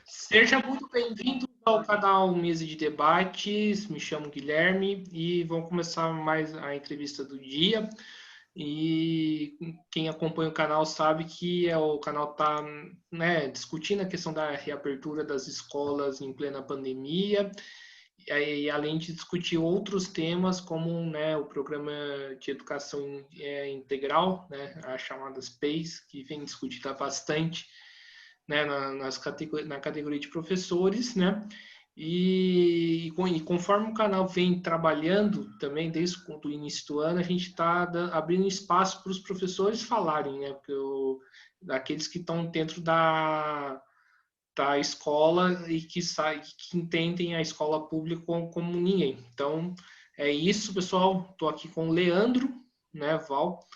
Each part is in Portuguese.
Seja muito bem-vindo ao canal Mesa de Debates. Me chamo Guilherme e vamos começar mais a entrevista do dia. E quem acompanha o canal sabe que o canal está, discutindo a questão da reabertura das escolas em plena pandemia. E além de discutir outros temas, como o programa de educação integral, as chamadas PEIs, que vem discutida bastante, na categoria de professores, E conforme o canal vem trabalhando também desde o início do ano, a gente está abrindo espaço para os professores falarem, Porque daqueles que estão dentro da escola e que entendem a escola pública como ninguém. Então, é isso, pessoal. Estou aqui com o Leandro, Val,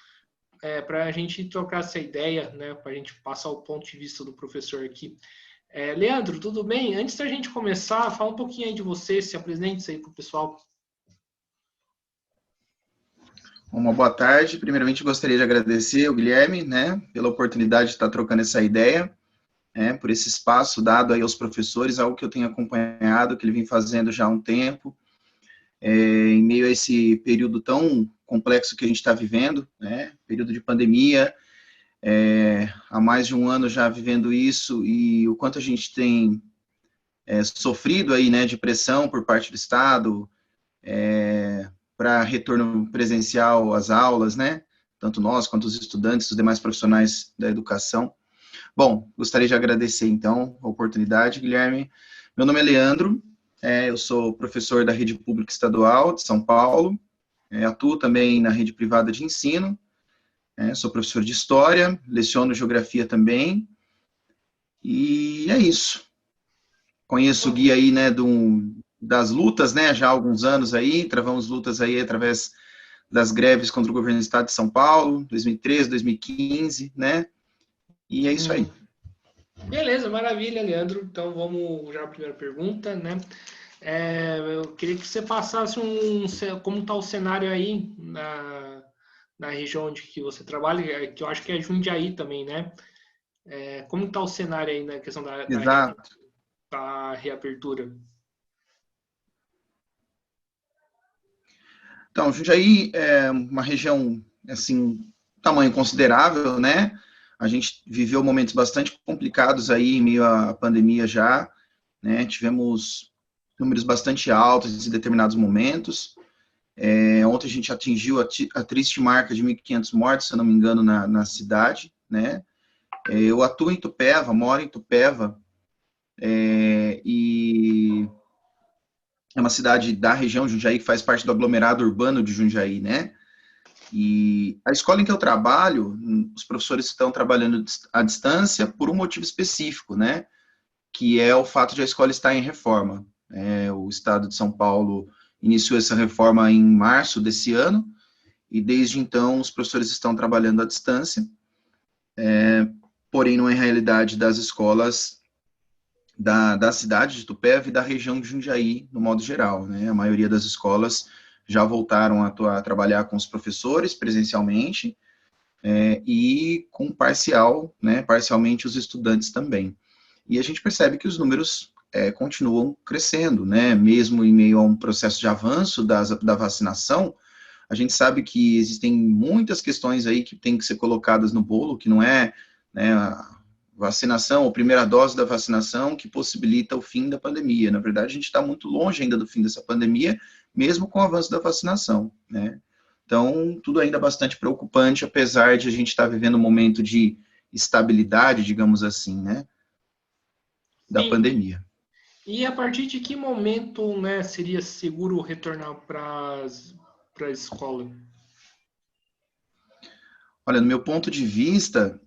para a gente trocar essa ideia, para a gente passar o ponto de vista do professor aqui. Leandro, tudo bem? Antes da gente começar, fala um pouquinho aí de você, se apresente aí para o pessoal. Uma boa tarde. Primeiramente, gostaria de agradecer ao Guilherme, pela oportunidade de estar trocando essa ideia, por esse espaço dado aí aos professores, algo que eu tenho acompanhado, que ele vem fazendo já há um tempo, em meio a esse período tão complexo que a gente está vivendo, período de pandemia, há mais de um ano já vivendo isso, e o quanto a gente tem sofrido aí, de pressão por parte do Estado, para retorno presencial às aulas, tanto nós quanto os estudantes, os demais profissionais da educação. Bom, gostaria de agradecer, então, a oportunidade, Guilherme. Meu nome é Leandro, eu sou professor da Rede Pública Estadual de São Paulo, atuo também na rede privada de ensino, sou professor de História, leciono Geografia também, e é isso. Conheço o Gui aí, das lutas, já há alguns anos aí, travamos lutas aí através das greves contra o governo do Estado de São Paulo, 2013, 2015, E é isso aí. Beleza, maravilha, Leandro. Então vamos já à primeira pergunta, eu queria que você passasse como está o cenário aí na região onde que você trabalha, que eu acho que é Jundiaí também, como está o cenário aí na questão da reabertura? Então, Jundiaí é uma região, assim, tamanho considerável, A gente viveu momentos bastante complicados aí em meio à pandemia já, Tivemos números bastante altos em determinados momentos. Ontem a gente atingiu a triste marca de 1.500 mortes, se eu não me engano, na cidade, Eu atuo em Itupeva, moro em Itupeva, e é uma cidade da região de Jundiaí que faz parte do aglomerado urbano de Jundiaí, E a escola em que eu trabalho, os professores estão trabalhando à distância por um motivo específico, Que é o fato de a escola estar em reforma. O Estado de São Paulo iniciou essa reforma em março desse ano, e desde então os professores estão trabalhando à distância, porém não é realidade das escolas da cidade de Itupeva e da região de Jundiaí, no modo geral, A maioria das escolas já voltaram a trabalhar com os professores presencialmente, e com parcialmente os estudantes também. E a gente percebe que os números continuam crescendo, Mesmo em meio a um processo de avanço da vacinação, a gente sabe que existem muitas questões aí que têm que ser colocadas no bolo, que não é, a vacinação, ou primeira dose da vacinação, que possibilita o fim da pandemia. Na verdade, a gente está muito longe ainda do fim dessa pandemia, mesmo com o avanço da vacinação, Então, tudo ainda bastante preocupante, apesar de a gente estar vivendo um momento de estabilidade, digamos assim, da pandemia. E a partir de que momento, seria seguro retornar para a escola? Olha, no meu ponto de vista,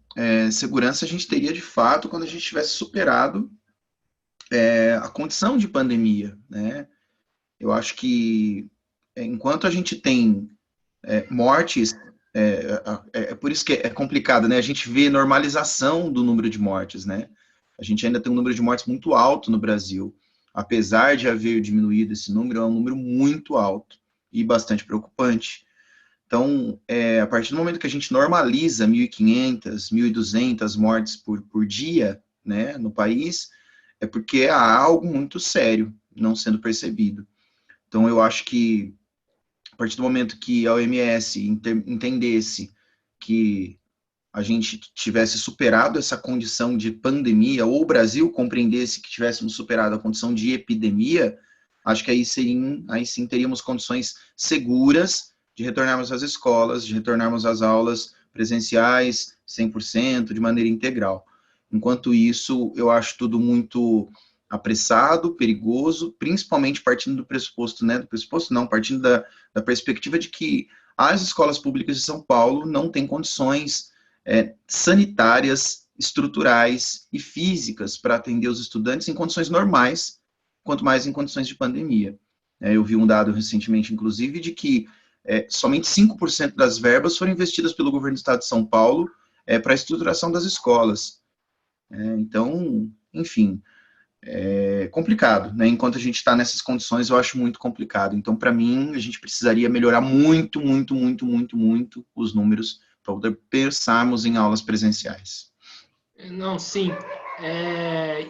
segurança a gente teria de fato quando a gente tivesse superado a condição de pandemia, Eu acho que enquanto a gente tem mortes, por isso que é complicado, A gente vê normalização do número de mortes, A gente ainda tem um número de mortes muito alto no Brasil. Apesar de haver diminuído esse número, é um número muito alto e bastante preocupante. Então, a partir do momento que a gente normaliza 1.500, 1.200 mortes por dia, no país, é porque há algo muito sério não sendo percebido. Então, eu acho que, a partir do momento que a OMS entendesse que a gente tivesse superado essa condição de pandemia, ou o Brasil compreendesse que tivéssemos superado a condição de epidemia, acho que aí sim teríamos condições seguras de retornarmos às escolas, de retornarmos às aulas presenciais, 100%, de maneira integral. Enquanto isso, eu acho tudo muito apressado, perigoso, principalmente partindo do pressuposto, né, partindo da perspectiva de que as escolas públicas de São Paulo não têm condições sanitárias, estruturais e físicas para atender os estudantes em condições normais, quanto mais em condições de pandemia. Eu vi um dado recentemente, inclusive, de que somente 5% das verbas foram investidas pelo governo do estado de São Paulo para a estruturação das escolas. Então, enfim, é complicado, né? Enquanto a gente está nessas condições, eu acho muito complicado. Então, para mim, a gente precisaria melhorar muito os números para poder pensarmos em aulas presenciais. Não, sim.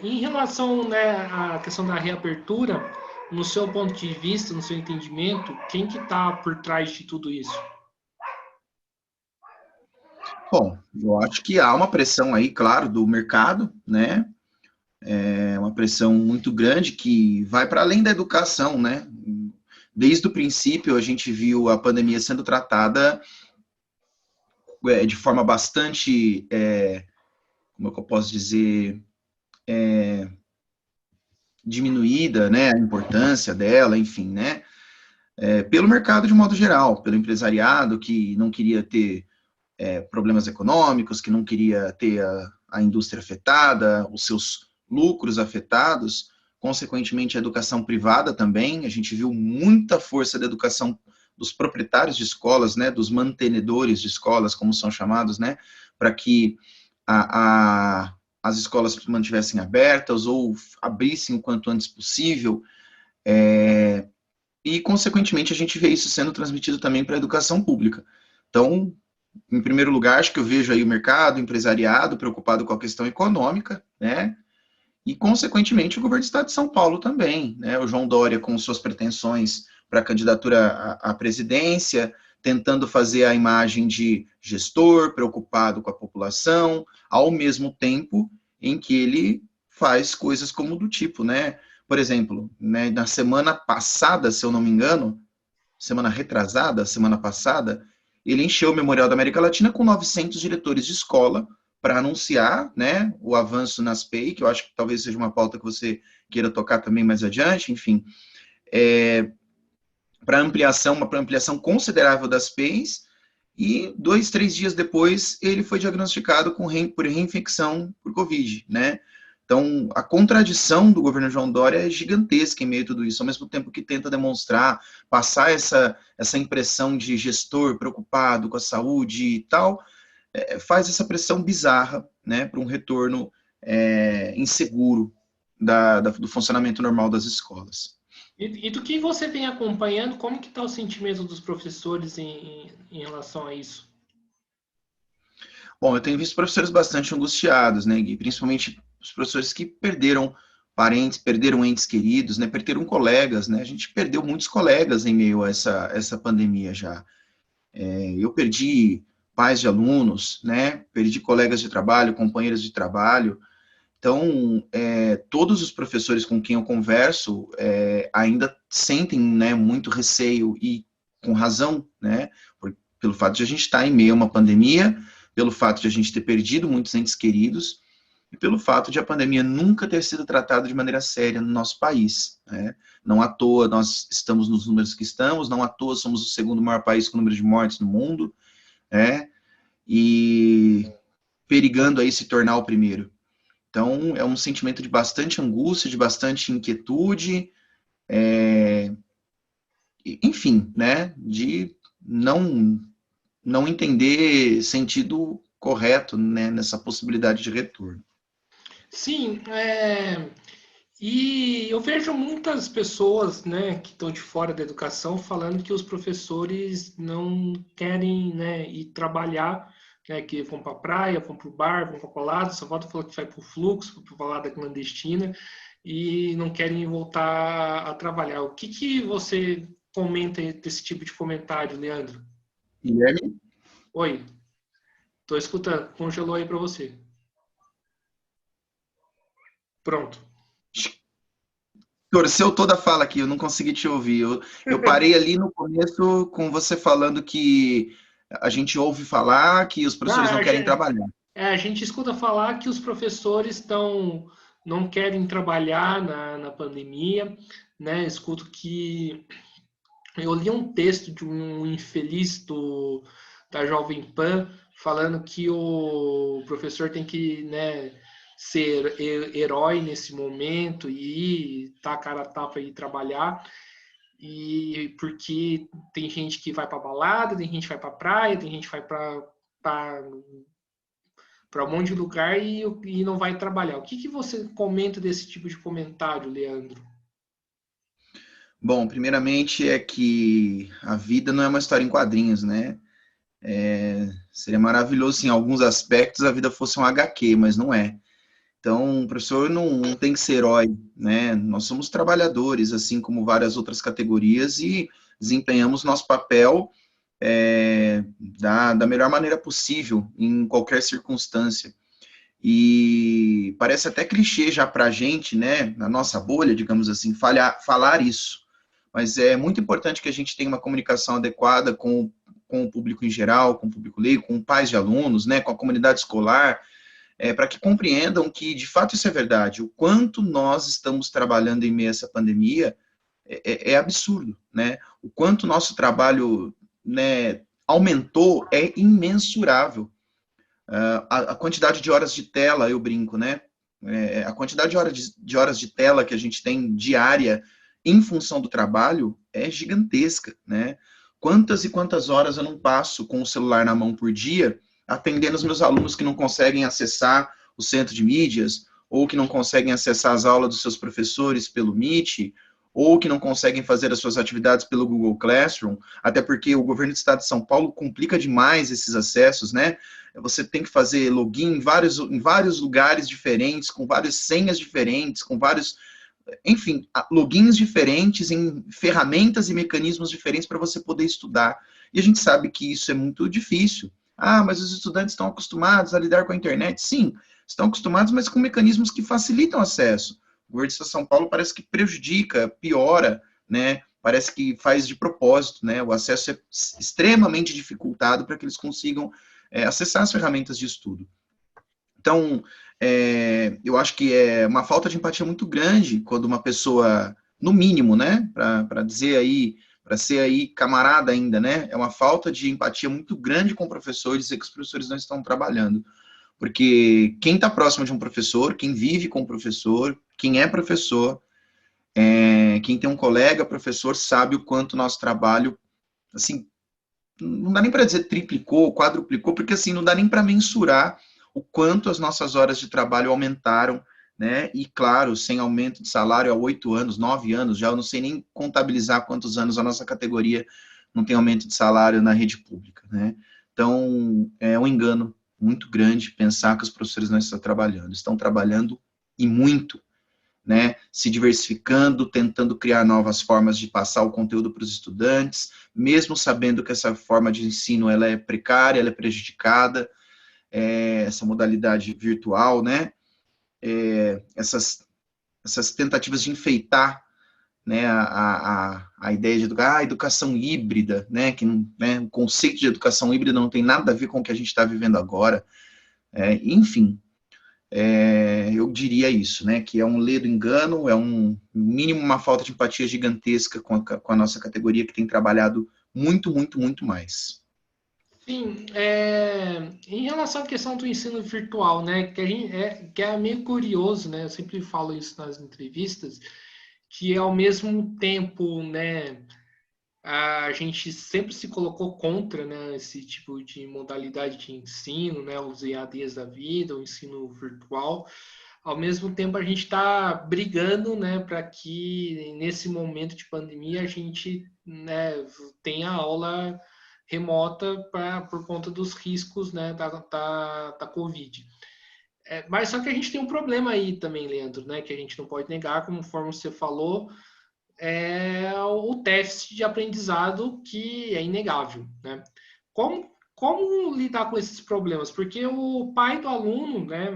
Em relação, né, à questão da reabertura, no seu ponto de vista, no seu entendimento, quem que está por trás de tudo isso? Bom, eu acho que há uma pressão aí, claro, do mercado, né? É uma pressão muito grande que vai para além da educação, né? Desde o princípio, a gente viu a pandemia sendo tratada de forma bastante, como é que eu posso dizer, diminuída, né? A importância dela, enfim, né? Pelo mercado de modo geral, pelo empresariado que não queria ter problemas econômicos, que não queria ter a indústria afetada, os seus lucros afetados, consequentemente a educação privada também, a gente viu muita força da educação dos proprietários de escolas, né, dos mantenedores de escolas, como são chamados, né, para que as escolas se mantivessem abertas ou abrissem o quanto antes possível, e consequentemente a gente vê isso sendo transmitido também para a educação pública. Então, em primeiro lugar, acho que eu vejo aí o mercado, o empresariado preocupado com a questão econômica, né? E, consequentemente, o governo do estado de São Paulo também, né? O João Dória com suas pretensões para a candidatura à presidência, tentando fazer a imagem de gestor, preocupado com a população, ao mesmo tempo em que ele faz coisas como do tipo, né? Por exemplo, né, na semana passada, se eu não me engano, semana retrasada, semana passada, ele encheu o Memorial da América Latina com 900 diretores de escola para anunciar, né, o avanço nas PEI, que eu acho que talvez seja uma pauta que você queira tocar também mais adiante, enfim, para ampliação considerável das PEIs, e 2, 3 dias depois ele foi diagnosticado por reinfecção por Covid, né? Então, a contradição do governo João Dória é gigantesca em meio a tudo isso, ao mesmo tempo que tenta demonstrar, passar essa impressão de gestor preocupado com a saúde e tal, faz essa pressão bizarra, né, para um retorno inseguro do funcionamento normal das escolas. E do que você vem acompanhando, como que está o sentimento dos professores em relação a isso? Bom, eu tenho visto professores bastante angustiados, né, Gui? Principalmente os professores que perderam parentes, perderam entes queridos, né, perderam colegas, né? A gente perdeu muitos colegas em meio a essa pandemia já. Eu perdi pais de alunos, né? Perdi colegas de trabalho, companheiros de trabalho. Então, todos os professores com quem eu converso ainda sentem, né, muito receio e com razão, né? Pelo fato de a gente estar em meio a uma pandemia, pelo fato de a gente ter perdido muitos entes queridos e pelo fato de a pandemia nunca ter sido tratada de maneira séria no nosso país, né? Não à toa nós estamos nos números que estamos, não à toa somos o segundo maior país com número de mortes no mundo, né? E perigando aí se tornar o primeiro. Então, é um sentimento de bastante angústia, de bastante inquietude, enfim, né? De não entender sentido correto, né, nessa possibilidade de retorno. Sim, e eu vejo muitas pessoas, né, que estão de fora da educação falando que os professores não querem, né, ir trabalhar né, que vão para a praia, vão para o bar, vão para a balada, só volta falando que vai para o fluxo, para a balada clandestina, e não querem voltar a trabalhar. O que você comenta desse tipo de comentário, Leandro? Guilherme? Oi, estou escutando. Congelou aí para você. Pronto. Torceu toda a fala aqui, eu não consegui te ouvir. Eu parei ali no começo com você falando que a gente ouve falar que os Não, professores não querem trabalhar. a gente escuta falar que os professores não querem trabalhar na pandemia, né? Escuto que eu li um texto de um infeliz da Jovem Pan falando que o professor tem que, né, ser herói nesse momento e ir tá cara a tapa e trabalhar. E porque tem gente que vai para balada, tem gente que vai para praia, tem gente que vai para um monte de lugar e não vai trabalhar. O que você comenta desse tipo de comentário, Leandro? Bom, primeiramente é que a vida não é uma história em quadrinhos, né? Seria maravilhoso se em alguns aspectos a vida fosse um HQ, mas não é. Então, o professor não tem que ser herói, né? Nós somos trabalhadores, assim como várias outras categorias, e desempenhamos nosso papel da melhor maneira possível, em qualquer circunstância. E parece até clichê já para a gente, né, na nossa bolha, digamos assim, falar isso. Mas é muito importante que a gente tenha uma comunicação adequada com o público em geral, com o público leigo, com pais de alunos, né, com a comunidade escolar, para que compreendam que, de fato, isso é verdade. O quanto nós estamos trabalhando em meio a essa pandemia é absurdo, né? O quanto o nosso trabalho, né, aumentou é imensurável. A quantidade de horas de tela, eu brinco, né? A quantidade de horas de tela que a gente tem diária em função do trabalho é gigantesca, né? Quantas e quantas horas eu não passo com o celular na mão por dia, atendendo os meus alunos que não conseguem acessar o centro de mídias, ou que não conseguem acessar as aulas dos seus professores pelo Meet, ou que não conseguem fazer as suas atividades pelo Google Classroom, até porque o governo do estado de São Paulo complica demais esses acessos, né? Você tem que fazer login em vários lugares diferentes, com várias senhas diferentes, com vários, enfim, logins diferentes em ferramentas e mecanismos diferentes para você poder estudar. E a gente sabe que isso é muito difícil. Ah, mas os estudantes estão acostumados a lidar com a internet? Sim, estão acostumados, mas com mecanismos que facilitam o acesso. O governo de São Paulo parece que prejudica, piora, né? Parece que faz de propósito, né? O acesso é extremamente dificultado para que eles consigam acessar as ferramentas de estudo. Então, eu acho que é uma falta de empatia muito grande quando uma pessoa, no mínimo, né, para dizer aí, para ser aí camarada ainda, né, é uma falta de empatia muito grande com o professor dizer que os professores não estão trabalhando. Porque quem está próximo de um professor, quem vive com o professor, quem é professor, quem tem um colega professor, sabe o quanto o nosso trabalho, assim, não dá nem para dizer triplicou, quadruplicou, porque assim, não dá nem para mensurar o quanto as nossas horas de trabalho aumentaram, né? E claro, sem aumento de salário há 8 anos, 9 anos, já eu não sei nem contabilizar quantos anos a nossa categoria não tem aumento de salário na rede pública, né? Então, é um engano muito grande pensar que os professores não estão trabalhando. Estão trabalhando e muito, né, se diversificando, tentando criar novas formas de passar o conteúdo para os estudantes, mesmo sabendo que essa forma de ensino ela é precária, ela é prejudicada, essa modalidade virtual, né, essas tentativas de enfeitar, né, a ideia de educação híbrida, né, que né, o conceito de educação híbrida não tem nada a ver com o que a gente está vivendo agora, enfim, eu diria isso, né, que é um ledo engano, é no mínimo uma falta de empatia gigantesca com a nossa categoria que tem trabalhado muito, muito, muito mais. Sim, em relação à questão do ensino virtual, né, que é meio curioso, né, eu sempre falo isso nas entrevistas, que ao mesmo tempo, né, a gente sempre se colocou contra, né, esse tipo de modalidade de ensino, né, os EADs da vida, o ensino virtual. Ao mesmo tempo, a gente está brigando, né, para que nesse momento de pandemia a gente, né, tenha aula remota por conta dos riscos, né, da Covid. Mas só que a gente tem um problema aí também, Leandro, né, que a gente não pode negar, conforme você falou, é o déficit de aprendizado que é inegável, né? Como lidar com esses problemas? Porque o pai do aluno, né,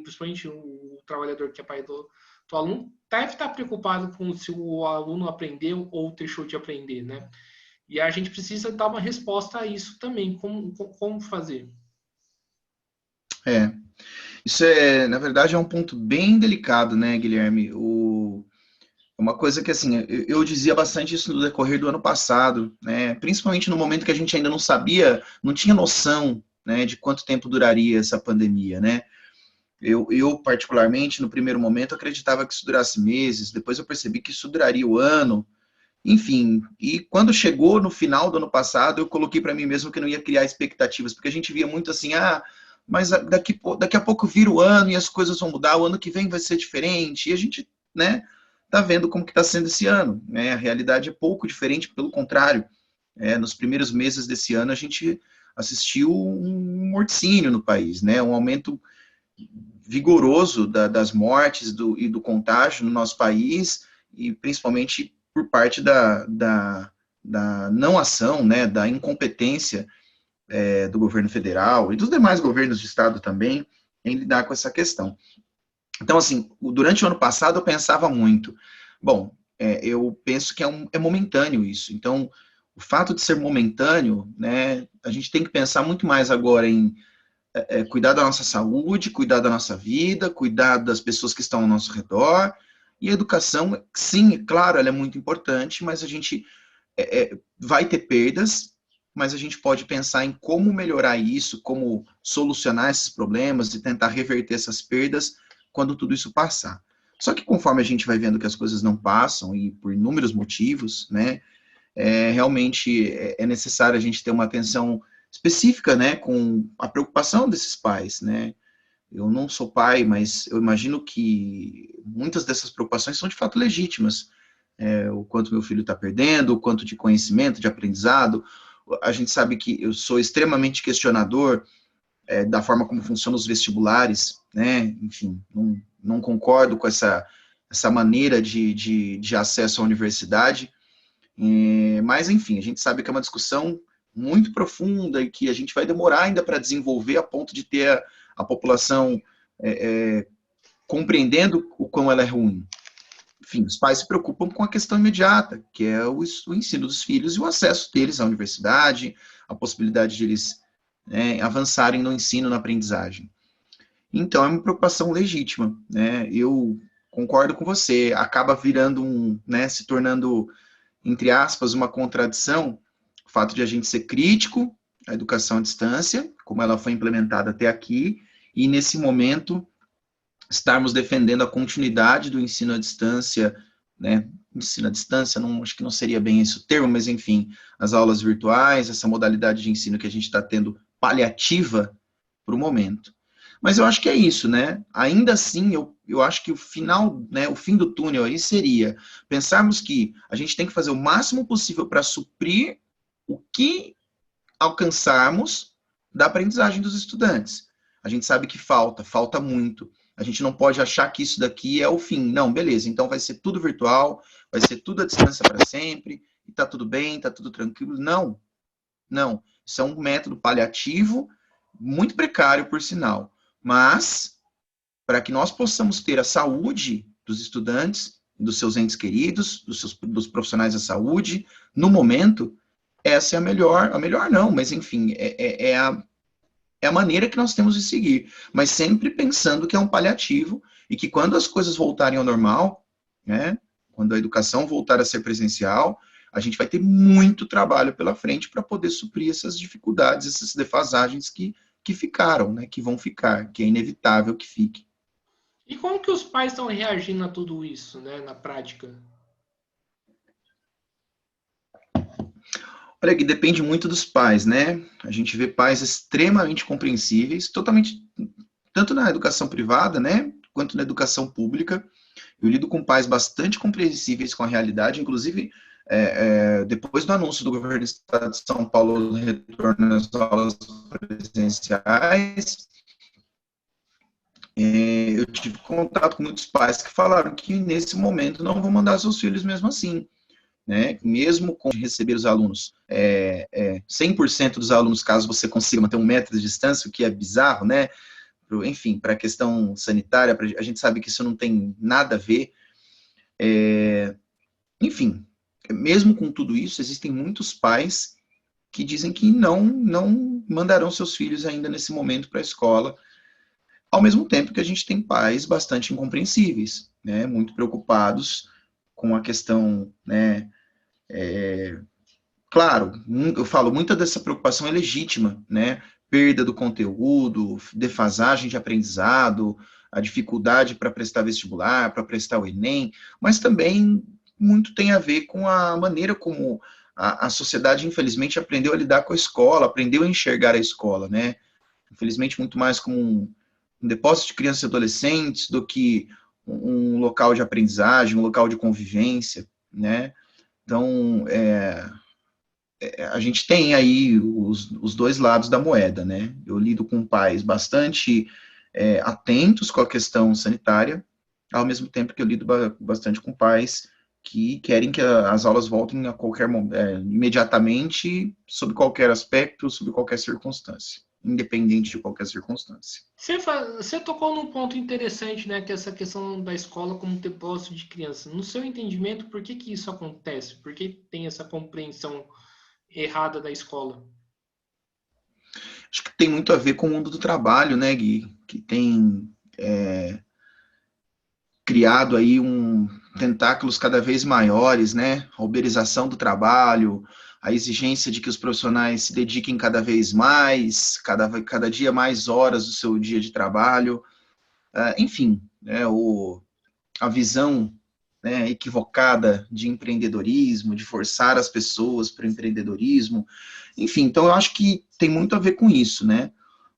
principalmente o trabalhador que é pai do aluno, deve estar preocupado com se o aluno aprendeu ou deixou de aprender, né? E a gente precisa dar uma resposta a isso também. Como fazer? Isso na verdade, é um ponto bem delicado, né, Guilherme? Uma coisa que, assim, eu dizia bastante isso no decorrer do ano passado, né, principalmente no momento que a gente ainda não sabia, não tinha noção, né, de quanto tempo duraria essa pandemia, né? Eu, particularmente, no primeiro momento, acreditava que isso durasse meses, depois eu percebi que isso duraria o ano, enfim. E quando chegou no final do ano passado, eu coloquei para mim mesmo que não ia criar expectativas, porque a gente via muito assim, mas daqui a pouco vira o ano e as coisas vão mudar, o ano que vem vai ser diferente, e a gente, né, tá vendo como que está sendo esse ano, né, a realidade é pouco diferente, pelo contrário, nos primeiros meses desse ano a gente assistiu um morticínio no país, né, um aumento vigoroso das mortes e do contágio no nosso país, e principalmente por parte da não ação, né, da incompetência do governo federal e dos demais governos de estado também em lidar com essa questão. Então, assim, durante o ano passado eu pensava muito, bom, eu penso que é momentâneo isso, então, o fato de ser momentâneo, né, a gente tem que pensar muito mais agora em cuidar da nossa saúde, cuidar da nossa vida, cuidar das pessoas que estão ao nosso redor, e a educação, sim, é claro, ela é muito importante, mas a gente vai ter perdas, mas a gente pode pensar em como melhorar isso, como solucionar esses problemas e tentar reverter essas perdas quando tudo isso passar. Só que conforme a gente vai vendo que as coisas não passam, e por inúmeros motivos, né, realmente é necessário a gente ter uma atenção específica, né, com a preocupação desses pais, né. Eu não sou pai, mas eu imagino que muitas dessas preocupações são de fato legítimas. O quanto meu filho está perdendo, o quanto de conhecimento, de aprendizado. A gente sabe que eu sou extremamente questionador da forma como funcionam os vestibulares, né? Enfim, não concordo com essa maneira de acesso à universidade. Mas, enfim, a gente sabe que é uma discussão muito profunda e que a gente vai demorar ainda para desenvolver a ponto de ter a população compreendendo o quão ela é ruim. Enfim, os pais se preocupam com a questão imediata, que é o ensino dos filhos e o acesso deles à universidade, a possibilidade de eles avançarem no ensino, na aprendizagem. Então, é uma preocupação legítima, né? Eu concordo com você, acaba virando se tornando, entre aspas, uma contradição, o fato de a gente ser crítico à educação à distância, como ela foi implementada até aqui, e nesse momento estarmos defendendo a continuidade do ensino à distância, né? Ensino à distância, acho que não seria bem esse o termo, mas enfim, as aulas virtuais, essa modalidade de ensino que a gente está tendo paliativa para o momento. Mas eu acho que é isso, né? Ainda assim, eu acho que o final, né, o fim do túnel aí seria pensarmos que a gente tem que fazer o máximo possível para suprir o que alcançarmos da aprendizagem dos estudantes. A gente sabe que falta muito. A gente não pode achar que isso daqui é o fim. Não, beleza, então vai ser tudo virtual, vai ser tudo à distância para sempre, e tá tudo bem, tá tudo tranquilo. Não, não. Isso é um método paliativo, muito precário, por sinal. Mas, para que nós possamos ter a saúde dos estudantes, dos seus entes queridos, dos profissionais da saúde, no momento, essa é a melhor não, mas enfim, é a maneira que nós temos de seguir, mas sempre pensando que é um paliativo e que quando as coisas voltarem ao normal, né, quando a educação voltar a ser presencial, a gente vai ter muito trabalho pela frente para poder suprir essas dificuldades, essas defasagens que ficaram, né, que vão ficar, que é inevitável que fique. E como que os pais estão reagindo a tudo isso, né, na prática? Olha, que depende muito dos pais, né? A gente vê pais extremamente compreensíveis, totalmente, tanto na educação privada, né, quanto na educação pública. Eu lido com pais bastante compreensíveis com a realidade, inclusive depois do anúncio do governo do estado de São Paulo do retorno às aulas presenciais, eu tive contato com muitos pais que falaram que nesse momento não vão mandar seus filhos mesmo assim, né? Mesmo com receber os alunos, 100% dos alunos, caso você consiga manter 1 metro de distância, o que é bizarro, né? Enfim, para a questão sanitária, a gente sabe que isso não tem nada a ver. Enfim, mesmo com tudo isso, existem muitos pais que dizem que não mandarão seus filhos ainda nesse momento para a escola, ao mesmo tempo que a gente tem pais bastante incompreensíveis, né, muito preocupados com a questão, né, claro, eu falo, muita dessa preocupação é legítima, né, perda do conteúdo, defasagem de aprendizado, a dificuldade para prestar vestibular, para prestar o Enem, mas também muito tem a ver com a maneira como a sociedade, infelizmente, aprendeu a lidar com a escola, aprendeu a enxergar a escola, né, infelizmente muito mais como um depósito de crianças e adolescentes do que um local de aprendizagem, um local de convivência, né? Então, a gente tem aí os dois lados da moeda, né? Eu lido com pais bastante atentos com a questão sanitária, ao mesmo tempo que eu lido bastante com pais que querem que as aulas voltem a qualquer momento, imediatamente, sob qualquer aspecto, sob qualquer circunstância, independente de qualquer circunstância. Você tocou num ponto interessante, né, que é essa questão da escola como depósito de criança. No seu entendimento, por que isso acontece? Por que tem essa compreensão errada da escola? Acho que tem muito a ver com o mundo do trabalho, né, Gui? Que tem criado aí tentáculos cada vez maiores, né? A uberização do trabalho, a exigência de que os profissionais se dediquem cada vez mais, cada dia mais horas do seu dia de trabalho. Enfim, né, a visão, né, equivocada de empreendedorismo, de forçar as pessoas para o empreendedorismo. Enfim, então eu acho que tem muito a ver com isso, né?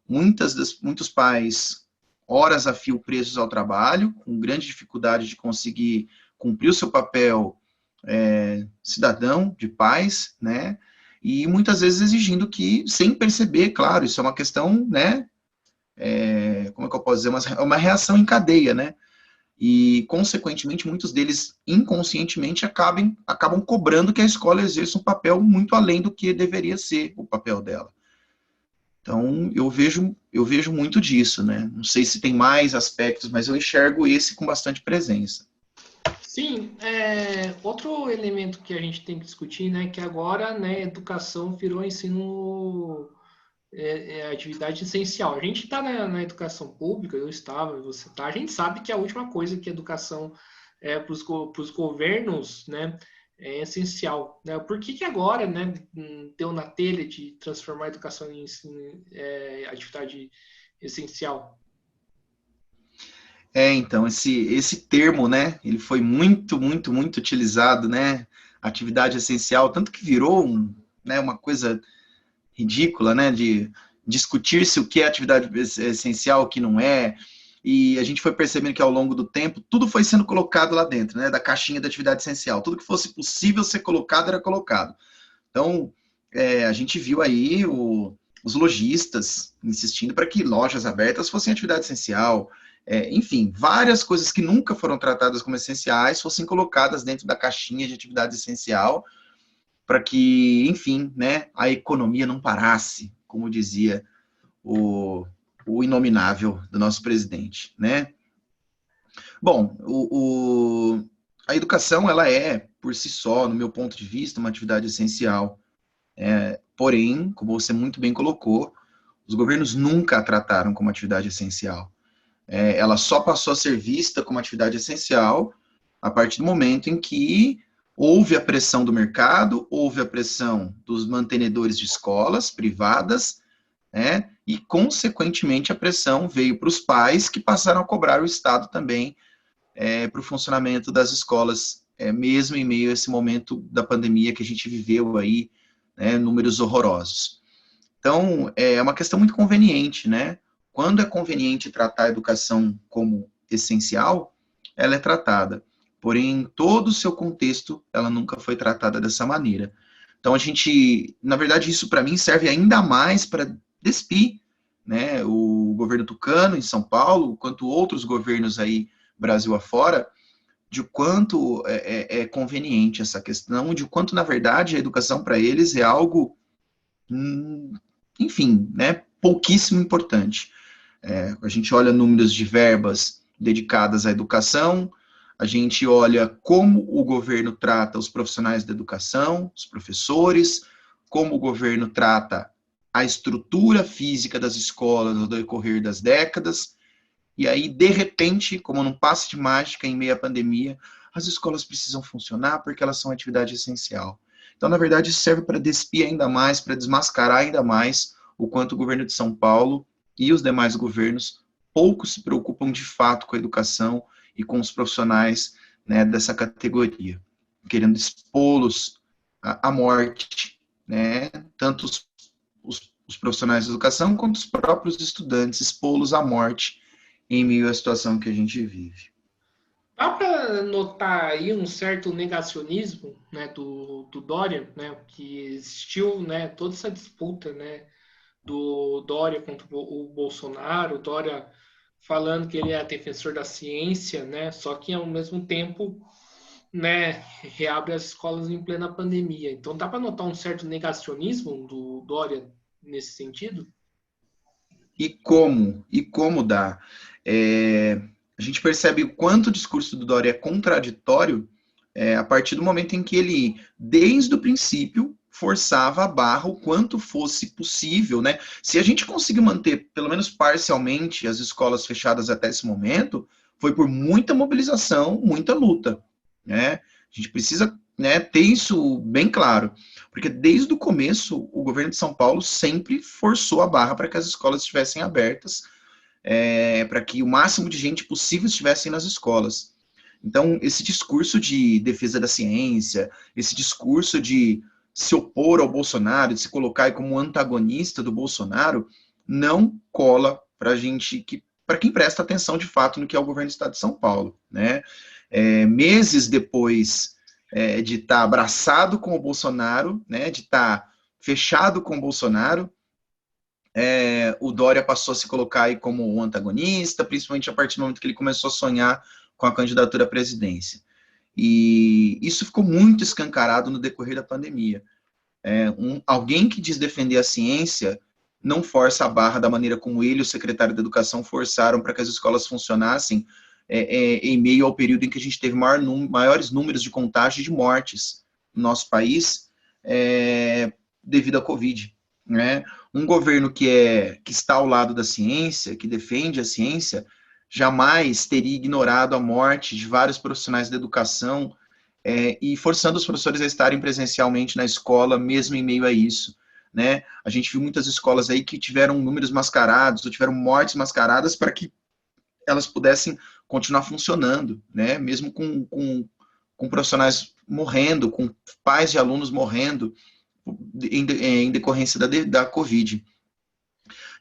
Muitos pais, horas a fio presos ao trabalho, com grande dificuldade de conseguir cumprir o seu papel cidadão, de pais, né? E muitas vezes exigindo que, sem perceber, claro, isso é uma questão, né? Como é que eu posso dizer? Uma reação em cadeia, né? E, consequentemente, muitos deles, inconscientemente, acabam cobrando que a escola exerça um papel muito além do que deveria ser o papel dela. Então, eu vejo muito disso, né? Não sei se tem mais aspectos, mas eu enxergo esse com bastante presença. Sim, outro elemento que a gente tem que discutir, né, que agora, né, educação virou ensino, atividade essencial. A gente está na educação pública, eu estava, você está, a gente sabe que a última coisa que a educação para os governos, né, é essencial, né? Por que agora, né, deu na telha de transformar a educação em atividade essencial? Então, esse termo, né, ele foi muito, muito, muito utilizado, né, atividade essencial, tanto que virou né, uma coisa ridícula, né, de discutir-se o que é atividade essencial, o que não é, e a gente foi percebendo que ao longo do tempo, tudo foi sendo colocado lá dentro, né, da caixinha da atividade essencial, tudo que fosse possível ser colocado, era colocado. Então, a gente viu aí os lojistas insistindo para que lojas abertas fossem atividade essencial, enfim, várias coisas que nunca foram tratadas como essenciais fossem colocadas dentro da caixinha de atividade essencial, para que, enfim, né, a economia não parasse, como dizia o inominável do nosso presidente, né? Bom, a educação, ela é, por si só, no meu ponto de vista, uma atividade essencial. Porém, como você muito bem colocou, os governos nunca a trataram como atividade essencial. Ela só passou a ser vista como atividade essencial a partir do momento em que houve a pressão do mercado, houve a pressão dos mantenedores de escolas privadas, né, e, consequentemente, a pressão veio para os pais, que passaram a cobrar o Estado também para o funcionamento das escolas, mesmo em meio a esse momento da pandemia que a gente viveu aí, né, números horrorosos. Então, é uma questão muito conveniente, né? Quando é conveniente tratar a educação como essencial, ela é tratada. porém, em todo o seu contexto, ela nunca foi tratada dessa maneira. Então, na verdade, isso para mim serve ainda mais para despir, né, o governo tucano em São Paulo, quanto outros governos aí, Brasil afora, de quanto é conveniente essa questão, de quanto, na verdade, a educação para eles é algo, enfim, né, pouquíssimo importante. A gente olha números de verbas dedicadas à educação, a gente olha como o governo trata os profissionais da educação, os professores, como o governo trata a estrutura física das escolas no decorrer das décadas, e aí, de repente, como num passe de mágica, em meio à pandemia, as escolas precisam funcionar porque elas são atividade essencial. Então, na verdade, isso serve para despir ainda mais, para desmascarar ainda mais o quanto o governo de São Paulo e os demais governos pouco se preocupam de fato com a educação e com os profissionais, né, dessa categoria, querendo expô-los à morte, né, tanto os profissionais de educação quanto os próprios estudantes, expô-los à morte em meio à situação que a gente vive. Dá para notar aí um certo negacionismo, né, do Dória, né, que existiu, né, toda essa disputa, né, do Dória contra o Bolsonaro, o Dória falando que ele é defensor da ciência, né, só que ao mesmo tempo, né, reabre as escolas em plena pandemia. Então dá para notar um certo negacionismo do Dória nesse sentido? E como dá? A gente percebe o quanto o discurso do Dória é contraditório a partir do momento em que ele, desde o princípio, forçava a barra o quanto fosse possível, né? Se a gente conseguiu manter, pelo menos parcialmente, as escolas fechadas até esse momento, foi por muita mobilização, muita luta, né? A gente precisa, né, ter isso bem claro, porque desde o começo o governo de São Paulo sempre forçou a barra para que as escolas estivessem abertas, para que o máximo de gente possível estivesse nas escolas. Então, esse discurso de defesa da ciência, esse discurso de se opor ao Bolsonaro, de se colocar como antagonista do Bolsonaro, não cola para gente para quem presta atenção de fato no que é o governo do Estado de São Paulo, né? Meses depois de estar abraçado com o Bolsonaro, né, de estar fechado com o Bolsonaro, o Dória passou a se colocar aí como um antagonista, principalmente a partir do momento que ele começou a sonhar com a candidatura à presidência. E isso ficou muito escancarado no decorrer da pandemia. Alguém que diz defender a ciência não força a barra da maneira como ele e o secretário da Educação forçaram para que as escolas funcionassem em meio ao período em que a gente teve maiores números de contágio e de mortes no nosso país devido à Covid. Né? Um governo que está ao lado da ciência, que defende a ciência, jamais teria ignorado a morte de vários profissionais da educação e forçando os professores a estarem presencialmente na escola, mesmo em meio a isso. Né? A gente viu muitas escolas aí que tiveram números mascarados, ou tiveram mortes mascaradas para que elas pudessem continuar funcionando, né? Mesmo com profissionais morrendo, com pais de alunos morrendo em decorrência da Covid.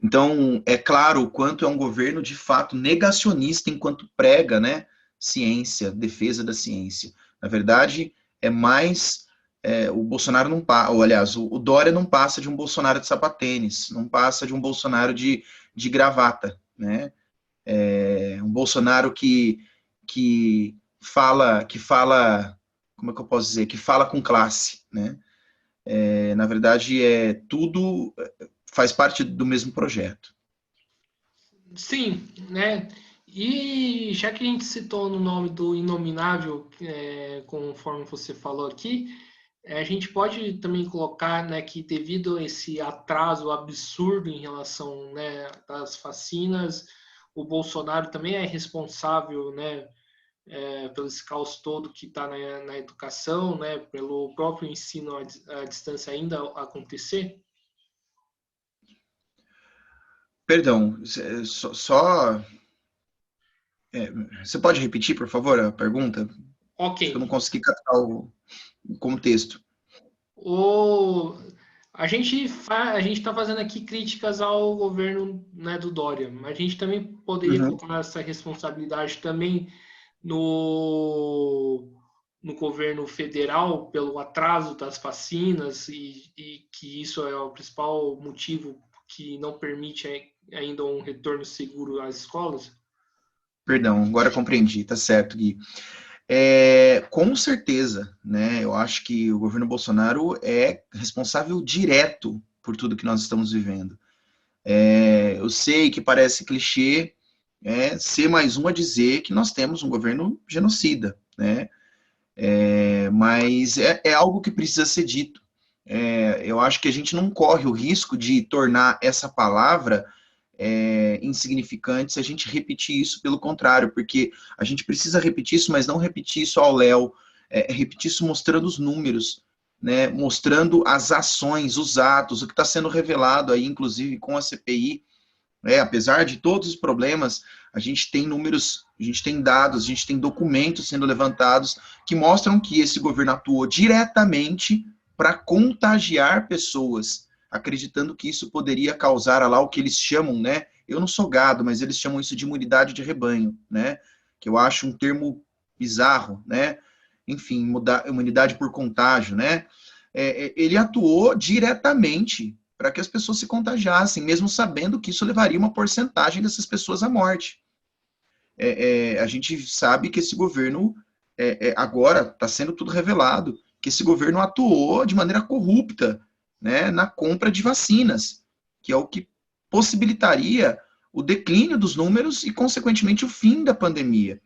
Então, é claro o quanto é um governo, de fato, negacionista enquanto prega, né, ciência, defesa da ciência. Na verdade, é mais... o Bolsonaro não passa... Ou, aliás, o Dória não passa de um Bolsonaro de sapatênis, não passa de um Bolsonaro de gravata, né? Um Bolsonaro que fala... Como é que eu posso dizer? Que fala com classe, né? Na verdade, tudo faz parte do mesmo projeto. Sim, né? E já que a gente citou no nome do Inominável, conforme você falou aqui, a gente pode também colocar, né, que devido a esse atraso absurdo em relação, né, às vacinas, o Bolsonaro também é responsável, né, pelo esse caos todo que está na educação, né, pelo próprio ensino à distância ainda acontecer? Perdão, você pode repetir, por favor, a pergunta? Ok. Acho que eu não consegui captar o contexto. A gente está fazendo aqui críticas ao governo, né, do Dória, mas a gente também poderia Uhum. colocar essa responsabilidade também no no governo federal pelo atraso das vacinas e que isso é o principal motivo que não permite ainda um retorno seguro às escolas? Perdão, agora compreendi, tá certo, Gui. Com certeza, né? Eu acho que o governo Bolsonaro é responsável direto por tudo que nós estamos vivendo. Eu sei que parece clichê ser mais um a dizer que nós temos um governo genocida, né? Mas é algo que precisa ser dito. Eu acho que a gente não corre o risco de tornar essa palavra insignificante se a gente repetir isso, pelo contrário, porque a gente precisa repetir isso, mas não repetir isso ao léu, repetir isso mostrando os números, né, mostrando as ações, os atos, o que está sendo revelado aí, inclusive com a CPI, apesar de todos os problemas, a gente tem números, a gente tem dados, a gente tem documentos sendo levantados que mostram que esse governo atuou diretamente para contagiar pessoas, acreditando que isso poderia causar lá o que eles chamam, né? Eu não sou gado, mas eles chamam isso de imunidade de rebanho, né? Que eu acho um termo bizarro, né? Enfim, imunidade por contágio, né? Ele atuou diretamente para que as pessoas se contagiassem, mesmo sabendo que isso levaria uma porcentagem dessas pessoas à morte. A gente sabe que esse governo, agora está sendo tudo revelado, que esse governo atuou de maneira corrupta, né, na compra de vacinas, que é o que possibilitaria o declínio dos números e, consequentemente, o fim da pandemia.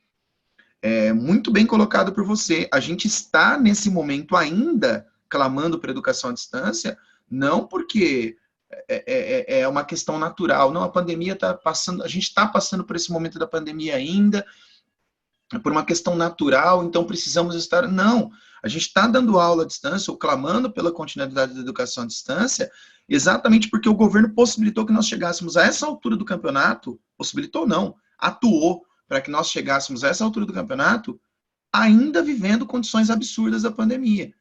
Muito bem colocado por você. A gente está, nesse momento, ainda clamando por educação à distância, não porque é uma questão natural. Não, a pandemia está passando, a gente está passando por esse momento da pandemia ainda, por uma questão natural, então precisamos estar... Não, a gente está dando aula à distância, ou clamando pela continuidade da educação à distância, exatamente porque o governo possibilitou que nós chegássemos a essa altura do campeonato, possibilitou não, atuou para que nós chegássemos a essa altura do campeonato, ainda vivendo condições absurdas da pandemia.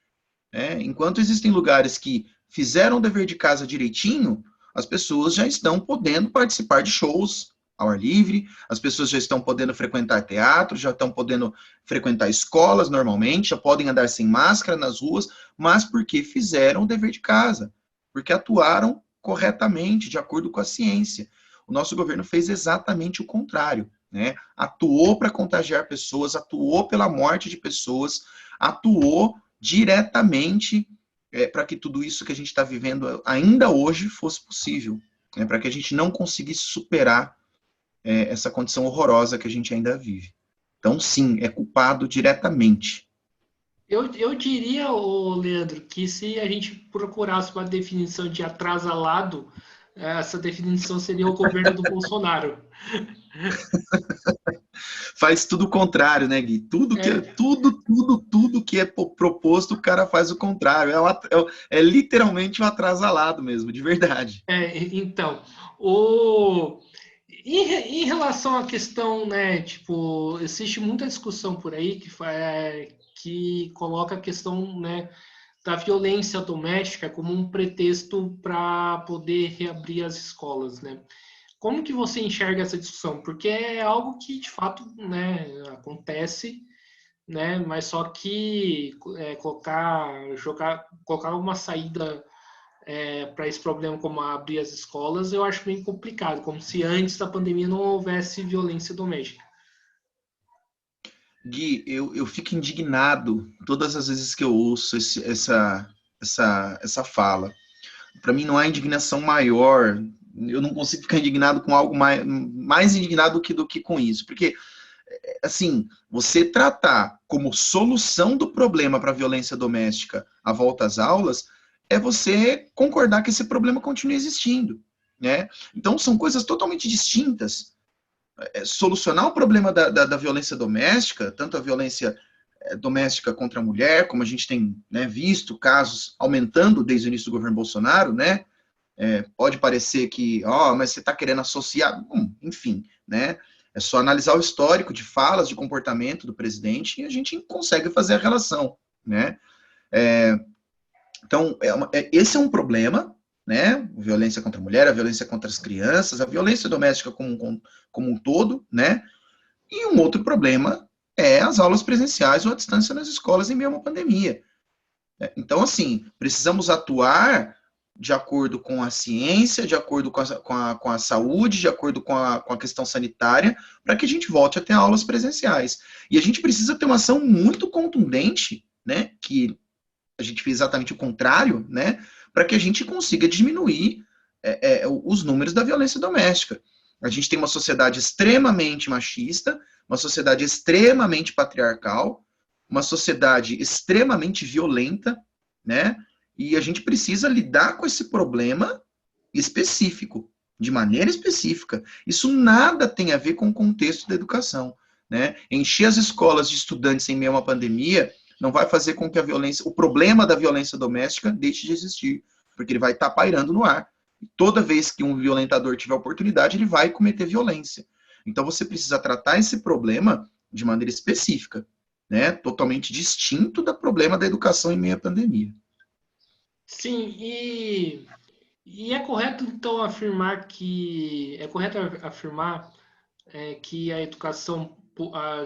Enquanto existem lugares que fizeram o dever de casa direitinho, as pessoas já estão podendo participar de shows ao ar livre, as pessoas já estão podendo frequentar teatro, já estão podendo frequentar escolas normalmente, já podem andar sem máscara nas ruas, mas porque fizeram o dever de casa, porque atuaram corretamente, de acordo com a ciência. O nosso governo fez exatamente o contrário, né? Atuou para contagiar pessoas, atuou pela morte de pessoas, atuou diretamente para que tudo isso que a gente está vivendo ainda hoje fosse possível, né? Para que a gente não conseguisse superar essa condição horrorosa que a gente ainda vive. Então, sim, é culpado diretamente. Eu diria, Leandro, que se a gente procurasse uma definição de atrasalado, essa definição seria o governo do Bolsonaro. Faz tudo o contrário, né, Gui? Tudo que é proposto, o cara faz o contrário. É literalmente um atrasalado mesmo, de verdade. Então, em relação à questão, né, tipo, existe muita discussão por aí que coloca a questão, né, da violência doméstica como um pretexto para poder reabrir as escolas, né? Como que você enxerga essa discussão? Porque é algo que, de fato, né, acontece, né, mas só que colocar uma saída para esse problema como abrir as escolas, eu acho bem complicado, como se antes da pandemia não houvesse violência doméstica. Gui, eu fico indignado todas as vezes que eu ouço essa fala. Para mim não há indignação maior, eu não consigo ficar indignado com algo mais indignado do que com isso, porque, assim, você tratar como solução do problema para a violência doméstica a volta às aulas, é você concordar que esse problema continua existindo, né? Então, são coisas totalmente distintas. Solucionar o problema da violência doméstica, tanto a violência doméstica contra a mulher, como a gente tem, né, visto casos aumentando desde o início do governo Bolsonaro, né? Pode parecer que, mas você está querendo associar, enfim, né? É só analisar o histórico de falas, de comportamento do presidente e a gente consegue fazer a relação, né? Então, esse é um problema, né? A violência contra a mulher, a violência contra as crianças, a violência doméstica como um todo, né? E um outro problema é as aulas presenciais ou à distância nas escolas em meio a uma pandemia. Então, assim, precisamos atuar de acordo com a ciência, de acordo com a saúde, de acordo com a questão sanitária, para que a gente volte a ter aulas presenciais. E a gente precisa ter uma ação muito contundente, né, que a gente fez exatamente o contrário, né, para que a gente consiga diminuir os números da violência doméstica. A gente tem uma sociedade extremamente machista, uma sociedade extremamente patriarcal, uma sociedade extremamente violenta, né? E a gente precisa lidar com esse problema específico, de maneira específica. Isso nada tem a ver com o contexto da educação, né? Encher as escolas de estudantes em meio a uma pandemia não vai fazer com que a violência, o problema da violência doméstica deixe de existir, porque ele vai estar pairando no ar. Toda vez que um violentador tiver oportunidade, ele vai cometer violência. Então você precisa tratar esse problema de maneira específica, né? Totalmente distinto do problema da educação em meio à pandemia. Sim, e é correto então afirmar que a educação,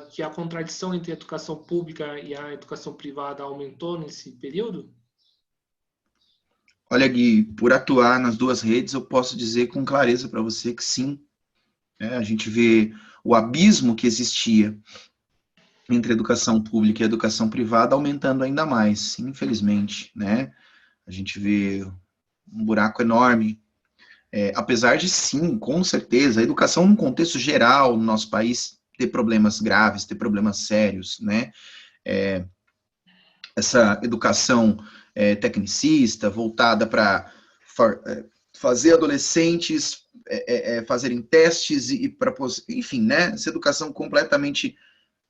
que a contradição entre a educação pública e a educação privada aumentou nesse período? Olha, Gui, por atuar nas duas redes, eu posso dizer com clareza para você que sim. A gente vê o abismo que existia entre a educação pública e a educação privada aumentando ainda mais, infelizmente, né? A gente vê um buraco enorme. Apesar de sim, com certeza, a educação num contexto geral no nosso país ter problemas graves, ter problemas sérios, né? Essa educação tecnicista, voltada para fazer adolescentes fazerem testes e para, enfim, né? Essa educação completamente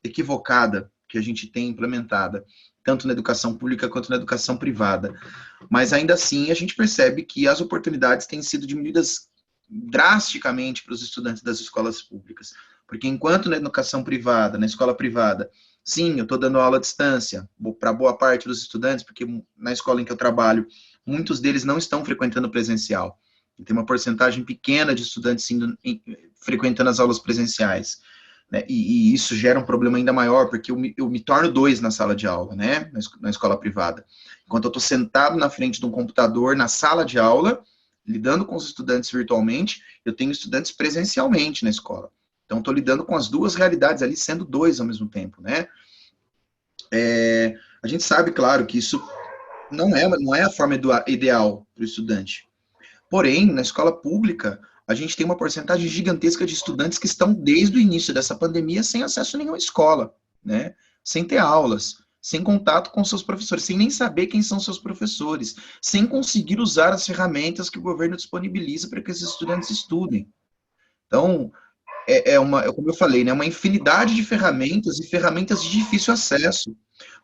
equivocada que a gente tem implementada, tanto na educação pública quanto na educação privada. Mas ainda assim, a gente percebe que as oportunidades têm sido diminuídas drasticamente para os estudantes das escolas públicas. Porque enquanto na educação privada, na escola privada, sim, eu estou dando aula à distância para boa parte dos estudantes, porque na escola em que eu trabalho, muitos deles não estão frequentando presencial. Tem uma porcentagem pequena de estudantes frequentando as aulas presenciais. Né? E isso gera um problema ainda maior, porque eu me torno dois na sala de aula, né? Na escola privada. Enquanto eu estou sentado na frente de um computador, na sala de aula, lidando com os estudantes virtualmente, eu tenho estudantes presencialmente na escola. Então, estou lidando com as duas realidades ali, sendo dois ao mesmo tempo, né? A gente sabe, claro, que isso não é a forma ideal para o estudante. Porém, na escola pública, a gente tem uma porcentagem gigantesca de estudantes que estão desde o início dessa pandemia sem acesso a nenhuma escola, né? Sem ter aulas, sem contato com seus professores, sem nem saber quem são seus professores, sem conseguir usar as ferramentas que o governo disponibiliza para que esses estudantes estudem. Então, como eu falei, né, uma infinidade de ferramentas e ferramentas de difícil acesso.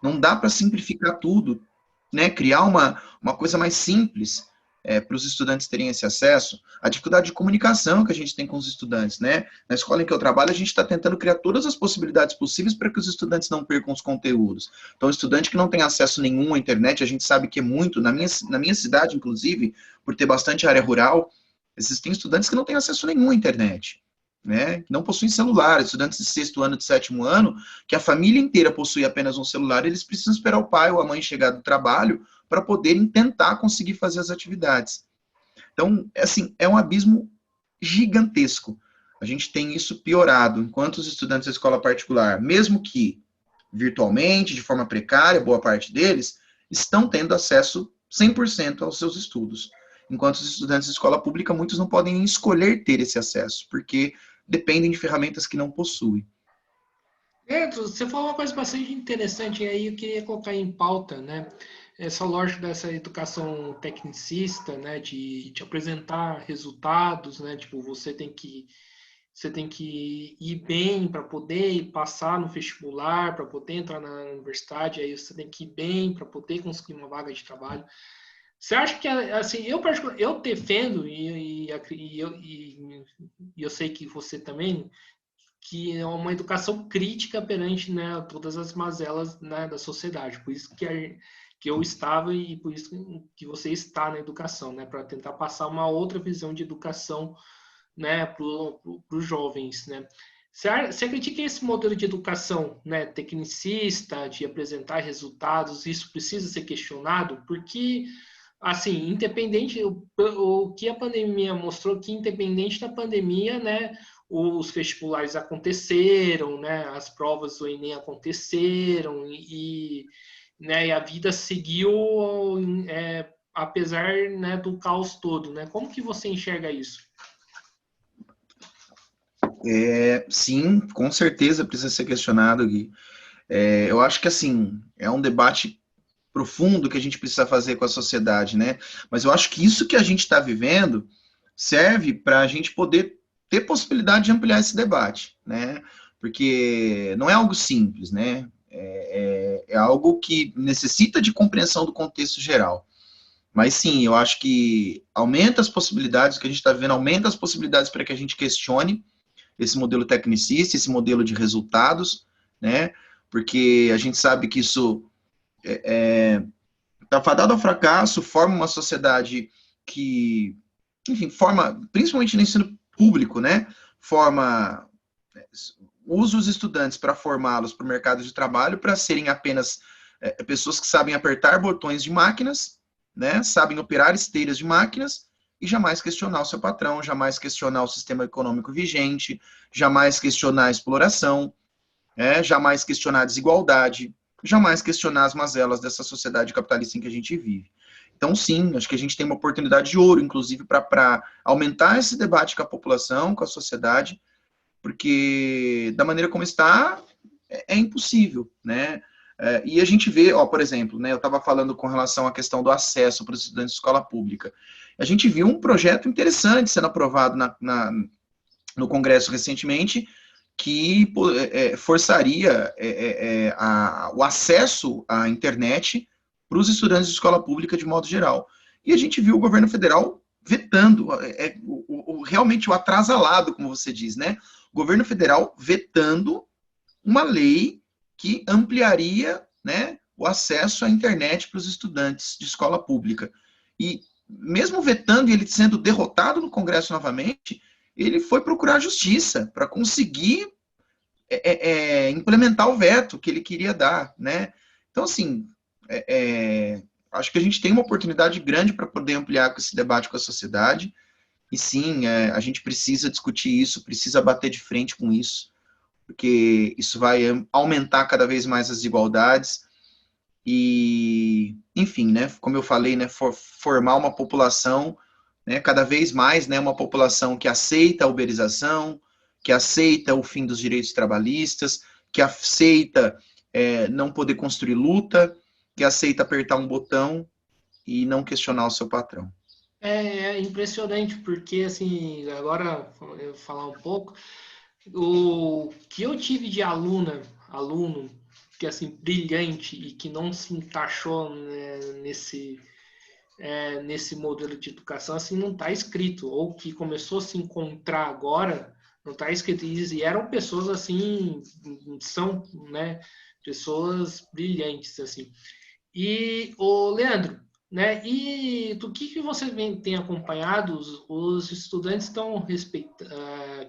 Não dá para simplificar tudo, né? Criar uma coisa mais simples para os estudantes terem esse acesso. A dificuldade de comunicação que a gente tem com os estudantes, né? Na escola em que eu trabalho, a gente está tentando criar todas as possibilidades possíveis para que os estudantes não percam os conteúdos. Então, estudante que não tem acesso nenhum à internet, a gente sabe que é muito, na minha cidade, inclusive, por ter bastante área rural, existem estudantes que não têm acesso nenhum à internet. Né, não possuem celular, estudantes de sexto ano, de sétimo ano, que a família inteira possui apenas um celular, eles precisam esperar o pai ou a mãe chegar do trabalho para poderem tentar conseguir fazer as atividades. Então, assim, é um abismo gigantesco. A gente tem isso piorado, enquanto os estudantes da escola particular, mesmo que virtualmente, de forma precária, boa parte deles, estão tendo acesso 100% aos seus estudos. Enquanto os estudantes de escola pública, muitos não podem escolher ter esse acesso, porque dependem de ferramentas que não possuem. Você falou uma coisa bastante interessante aí, eu queria colocar em pauta, né? Essa lógica dessa educação tecnicista, né? De apresentar resultados, né? Tipo, você tem que ir bem para poder passar no vestibular, para poder entrar na universidade, aí você tem que ir bem para poder conseguir uma vaga de trabalho. Você acha que, assim, eu defendo, e eu sei que você também, que é uma educação crítica perante, né, todas as mazelas, né, da sociedade. Por isso que eu estava e por isso que você está na educação, né, para tentar passar uma outra visão de educação, né, para os jovens, né. Você acredita que esse modelo de educação, né, tecnicista, de apresentar resultados, isso precisa ser questionado? Porque, assim, independente, o que a pandemia mostrou, que independente da pandemia, né, os vestibulares aconteceram, né, as provas do Enem aconteceram né, e a vida seguiu, apesar, né, do caos todo, né? Como que você enxerga isso? Sim, com certeza precisa ser questionado, Gui. Eu acho que, assim, é um debate profundo que a gente precisa fazer com a sociedade, né? Mas eu acho que isso que a gente está vivendo serve para a gente poder ter possibilidade de ampliar esse debate, né? Porque não é algo simples, né? É algo que necessita de compreensão do contexto geral. Mas sim, eu acho que aumenta as possibilidades, o que a gente está vendo aumenta as possibilidades para que a gente questione esse modelo tecnicista, esse modelo de resultados, né? Porque a gente sabe que isso está fadado ao fracasso, forma uma sociedade que, enfim, forma, principalmente no ensino público, né? Forma, usa os estudantes para formá-los para o mercado de trabalho, para serem apenas pessoas que sabem apertar botões de máquinas, né? Sabem operar esteiras de máquinas e jamais questionar o seu patrão, jamais questionar o sistema econômico vigente, jamais questionar a exploração, jamais questionar a desigualdade, jamais questionar as mazelas dessa sociedade capitalista em que a gente vive. Então, sim, acho que a gente tem uma oportunidade de ouro, inclusive, para aumentar esse debate com a população, com a sociedade, porque da maneira como está, é impossível, né? E a gente vê, ó, por exemplo, né, eu estava falando com relação à questão do acesso para os estudantes de escola pública. A gente viu um projeto interessante sendo aprovado no Congresso recentemente, que forçaria o acesso à internet para os estudantes de escola pública de modo geral. E a gente viu o governo federal vetando, realmente o atrasalado, como você diz, né? O governo federal vetando uma lei que ampliaria, né, o acesso à internet para os estudantes de escola pública. E mesmo vetando e ele sendo derrotado no Congresso novamente, ele foi procurar justiça para conseguir implementar o veto que ele queria dar, né? Então, assim, acho que a gente tem uma oportunidade grande para poder ampliar esse debate com a sociedade, e sim, a gente precisa discutir isso, precisa bater de frente com isso, porque isso vai aumentar cada vez mais as desigualdades e, enfim, né, como eu falei, né, formar uma população, né, cada vez mais, né, uma população que aceita a uberização, que aceita o fim dos direitos trabalhistas, que aceita não poder construir luta, que aceita apertar um botão e não questionar o seu patrão. É impressionante, porque, assim, agora eu vou falar um pouco, o que eu tive de aluno, que, assim, brilhante e que não se encaixou, né, nesse modelo de educação, assim, não está escrito, ou que começou a se encontrar agora, não está escrito, e eram pessoas, assim, são, né, pessoas brilhantes, assim. E, o Leandro, né? E do que você tem acompanhado? Os estudantes estão respeitando,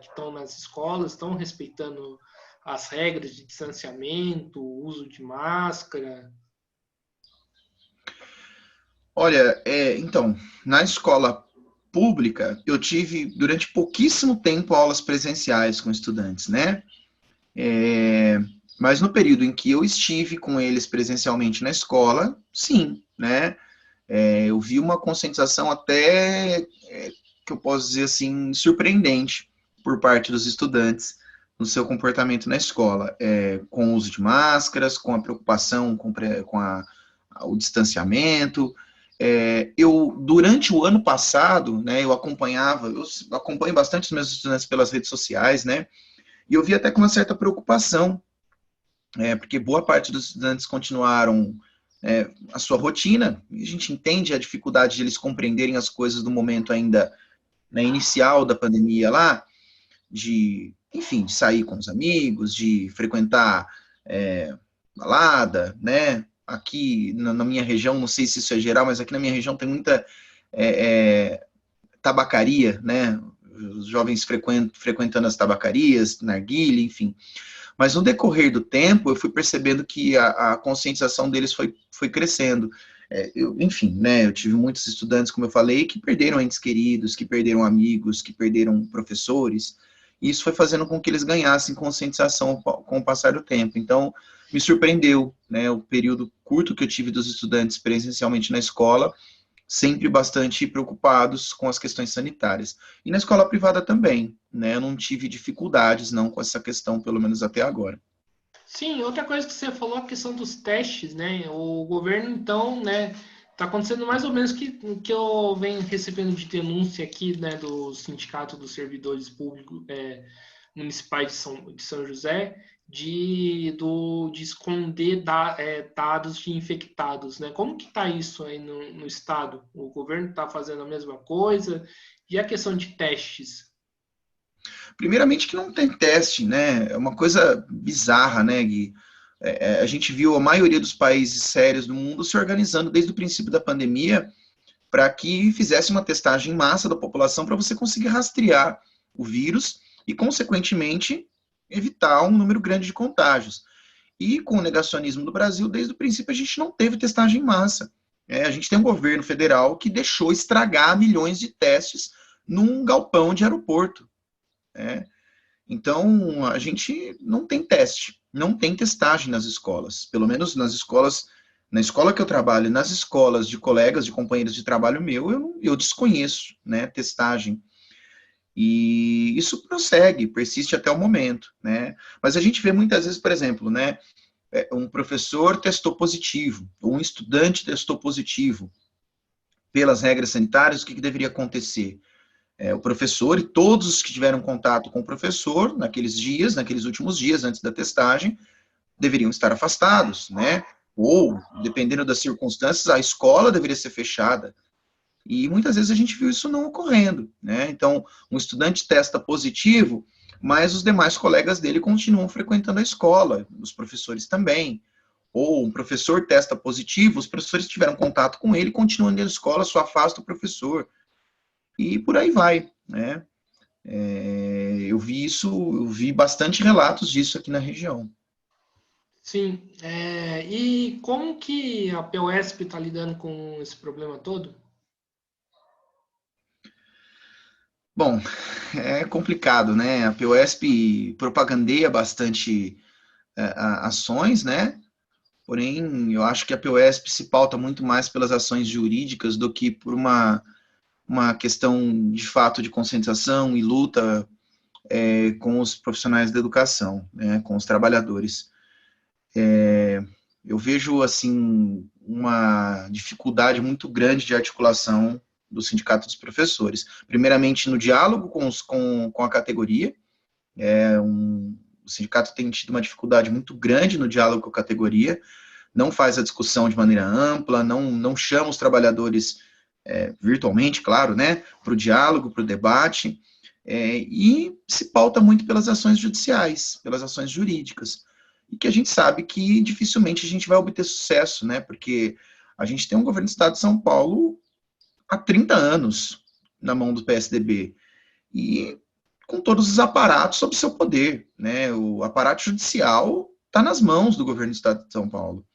que estão nas escolas, estão respeitando as regras de distanciamento, o uso de máscara? Olha, então, na escola pública, eu tive, durante pouquíssimo tempo, aulas presenciais com estudantes, né? Mas no período em que eu estive com eles presencialmente na escola, sim, né? Eu vi uma conscientização até, que eu posso dizer assim, surpreendente por parte dos estudantes no seu comportamento na escola, com o uso de máscaras, com a preocupação com o distanciamento. Durante o ano passado, né, eu acompanho bastante os meus estudantes pelas redes sociais, né, e eu vi até com uma certa preocupação, porque boa parte dos estudantes continuaram a sua rotina, e a gente entende a dificuldade de eles compreenderem as coisas do momento ainda, né, inicial da pandemia lá, enfim, de sair com os amigos, de frequentar balada, né? Aqui na minha região, não sei se isso é geral, mas aqui na minha região tem muita tabacaria, né? os jovens frequentando as tabacarias, narguilé, enfim. Mas no decorrer do tempo, eu fui percebendo que a conscientização deles foi crescendo. Enfim, né, eu tive muitos estudantes, como eu falei, que perderam entes queridos, que perderam amigos, que perderam professores, e isso foi fazendo com que eles ganhassem conscientização com o passar do tempo. Então, me surpreendeu, né, o período curto que eu tive dos estudantes presencialmente na escola, sempre bastante preocupados com as questões sanitárias. E na escola privada também, né, eu não tive dificuldades, não, com essa questão, pelo menos até agora. Sim, outra coisa que você falou, a questão dos testes, né? O governo, então, né, tá acontecendo mais ou menos que eu venho recebendo de denúncia aqui, né, do Sindicato dos Servidores Públicos Municipais de São José, de esconder dados de infectados, né? Como que tá isso aí no estado? O governo está fazendo a mesma coisa? E a questão de testes? Primeiramente que não tem teste, né? É uma coisa bizarra, né, Gui? A gente viu a maioria dos países sérios do mundo se organizando desde o princípio da pandemia para que fizesse uma testagem em massa da população para você conseguir rastrear o vírus e, consequentemente, evitar um número grande de contágios. E com o negacionismo do Brasil, desde o princípio a gente não teve testagem em massa. A gente tem um governo federal que deixou estragar milhões de testes num galpão de aeroporto. Né? Então, a gente não tem teste, não tem testagem nas escolas, pelo menos nas escolas, na escola que eu trabalho, nas escolas de colegas, de companheiros de trabalho meu, eu desconheço, né, testagem. E isso prossegue, persiste até o momento, né, mas a gente vê muitas vezes, por exemplo, né, um professor testou positivo, ou um estudante testou positivo, pelas regras sanitárias, o que deveria acontecer? O professor e todos os que tiveram contato com o professor naqueles dias, naqueles últimos dias antes da testagem, deveriam estar afastados, né? Ou, dependendo das circunstâncias, a escola deveria ser fechada. E muitas vezes a gente viu isso não ocorrendo, né? Então, um estudante testa positivo, mas os demais colegas dele continuam frequentando a escola, os professores também. Ou um professor testa positivo, os professores que tiveram contato com ele continuam dentro da escola, só afasta o professor. E por aí vai, né? Eu vi bastante relatos disso aqui na região. Sim, e como que a POSP está lidando com esse problema todo? Bom, é complicado, né? A POSP propagandeia bastante ações, né? Porém, eu acho que a POSP se pauta muito mais pelas ações jurídicas do que por uma questão de fato de conscientização e luta com os profissionais da educação, né? Com os trabalhadores. Eu vejo, assim, uma dificuldade muito grande de articulação do Sindicato dos Professores. Primeiramente, no diálogo com a categoria. O sindicato tem tido uma dificuldade muito grande no diálogo com a categoria, não faz a discussão de maneira ampla, não chama os trabalhadores virtualmente, claro, né, para o diálogo, para o debate, e se pauta muito pelas ações judiciais, pelas ações jurídicas, e que a gente sabe que dificilmente a gente vai obter sucesso, né, porque a gente tem um governo do Estado de São Paulo há 30 anos na mão do PSDB, e com todos os aparatos sob seu poder, né, o aparato judicial está nas mãos do governo do Estado de São Paulo.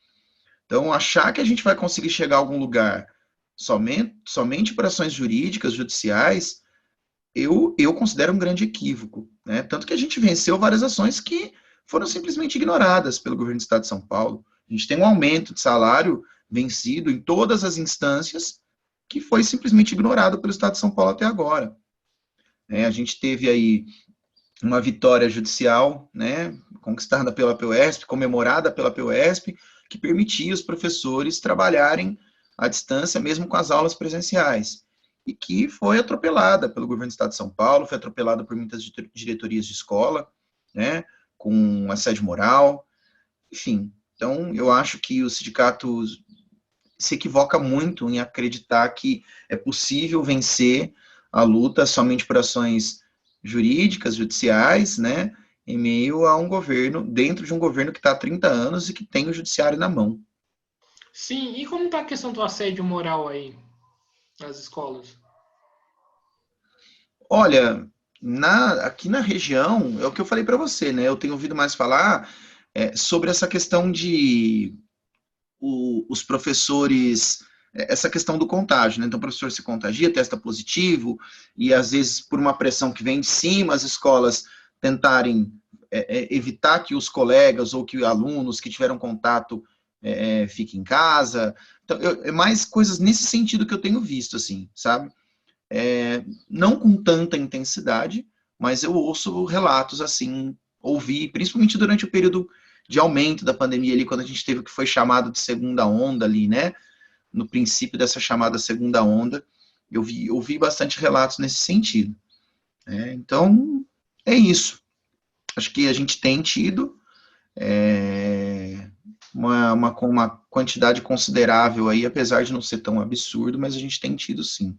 Então, achar que a gente vai conseguir chegar a algum lugar somente por ações jurídicas, judiciais, eu considero um grande equívoco. Né? Tanto que a gente venceu várias ações que foram simplesmente ignoradas pelo governo do Estado de São Paulo. A gente tem um aumento de salário vencido em todas as instâncias que foi simplesmente ignorado pelo Estado de São Paulo até agora. A gente teve aí uma vitória judicial, né, conquistada pela POSP, comemorada pela POSP, que permitia os professores trabalharem à distância, mesmo com as aulas presenciais, e que foi atropelada pelo governo do Estado de São Paulo, foi atropelada por muitas diretorias de escola, né, com assédio moral, enfim. Então, eu acho que o sindicato se equivoca muito em acreditar que é possível vencer a luta somente por ações jurídicas, judiciais, né, em meio a um governo, dentro de um governo que está há 30 anos e que tem o judiciário na mão. Sim, e como está a questão do assédio moral aí nas escolas? Olha, aqui na região, é o que eu falei para você, né? Eu tenho ouvido mais falar sobre essa questão de os professores, essa questão do contágio, né? Então, o professor se contagia, testa positivo, e às vezes, por uma pressão que vem de cima, as escolas tentarem evitar que os colegas ou que alunos que tiveram contato fiquem em casa. Então, é mais coisas nesse sentido que eu tenho visto, assim, sabe? Não com tanta intensidade, mas eu ouço relatos assim, ouvi, principalmente durante o período de aumento da pandemia ali, quando a gente teve o que foi chamado de segunda onda ali, né? No princípio dessa chamada segunda onda, eu ouvi bastante relatos nesse sentido. Então, é isso. Acho que a gente tem tido uma quantidade considerável aí, apesar de não ser tão absurdo, mas a gente tem tido sim.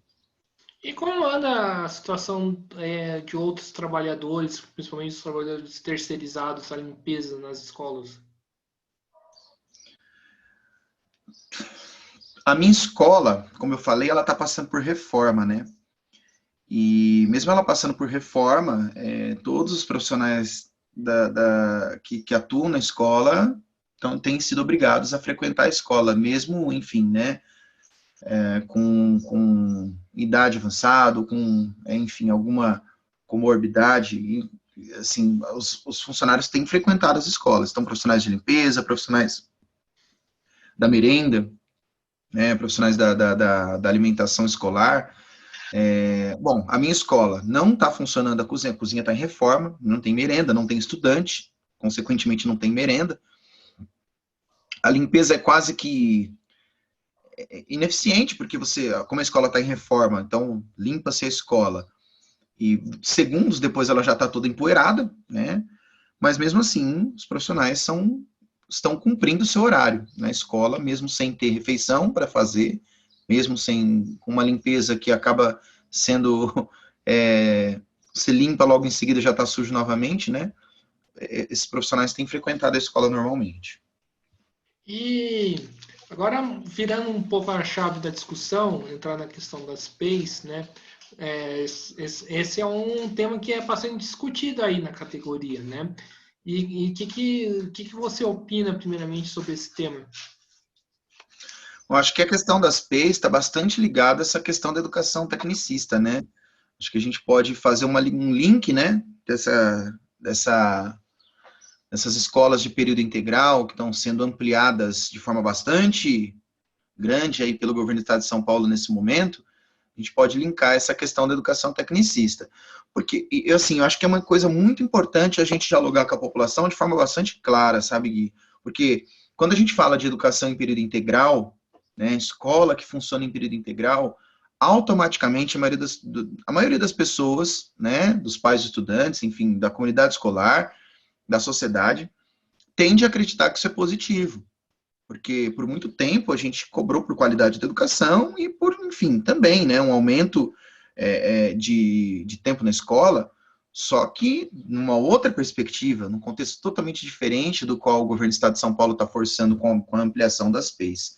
E como anda a situação de outros trabalhadores, principalmente os trabalhadores terceirizados, a limpeza nas escolas? A minha escola, como eu falei, ela está passando por reforma, né? E mesmo ela passando por reforma, todos os profissionais que atuam na escola têm sido obrigados a frequentar a escola, mesmo, enfim, né? Com idade avançada, com, enfim, alguma comorbidade, e, assim, os funcionários têm frequentado as escolas, então profissionais de limpeza, profissionais da merenda, né, profissionais da alimentação escolar. Bom, a minha escola não está funcionando a cozinha está em reforma, não tem merenda, não tem estudante, consequentemente não tem merenda. A limpeza é quase que ineficiente, porque como a escola está em reforma, então limpa-se a escola, e segundos depois ela já está toda empoeirada, né? Mas mesmo assim, os profissionais estão cumprindo o seu horário na escola, mesmo sem ter refeição para fazer, mesmo sem uma limpeza que acaba sendo se limpa logo em seguida já está sujo novamente, né? Esses profissionais têm frequentado a escola normalmente. E agora, virando um pouco a chave da discussão, entrar na questão das PEIs, né? Esse é um tema que é bastante discutido aí na categoria, né? E o que você opina, primeiramente, sobre esse tema? Eu acho que a questão das PEIs está bastante ligada a essa questão da educação tecnicista, né? Acho que a gente pode fazer um link, né, dessas escolas de período integral que estão sendo ampliadas de forma bastante grande aí pelo governo do estado de São Paulo nesse momento. A gente pode linkar essa questão da educação tecnicista. Porque, assim, eu acho que é uma coisa muito importante a gente dialogar com a população de forma bastante clara, sabe, Gui? Porque quando a gente fala de educação em período integral, né, escola que funciona em período integral, automaticamente a maioria das pessoas, né, dos pais de estudantes, enfim, da comunidade escolar, da sociedade, tende a acreditar que isso é positivo. Porque por muito tempo a gente cobrou por qualidade da educação e por, enfim, também, né, um aumento de tempo na escola, só que numa outra perspectiva, num contexto totalmente diferente do qual o governo do estado de São Paulo está forçando com a ampliação das PEIs.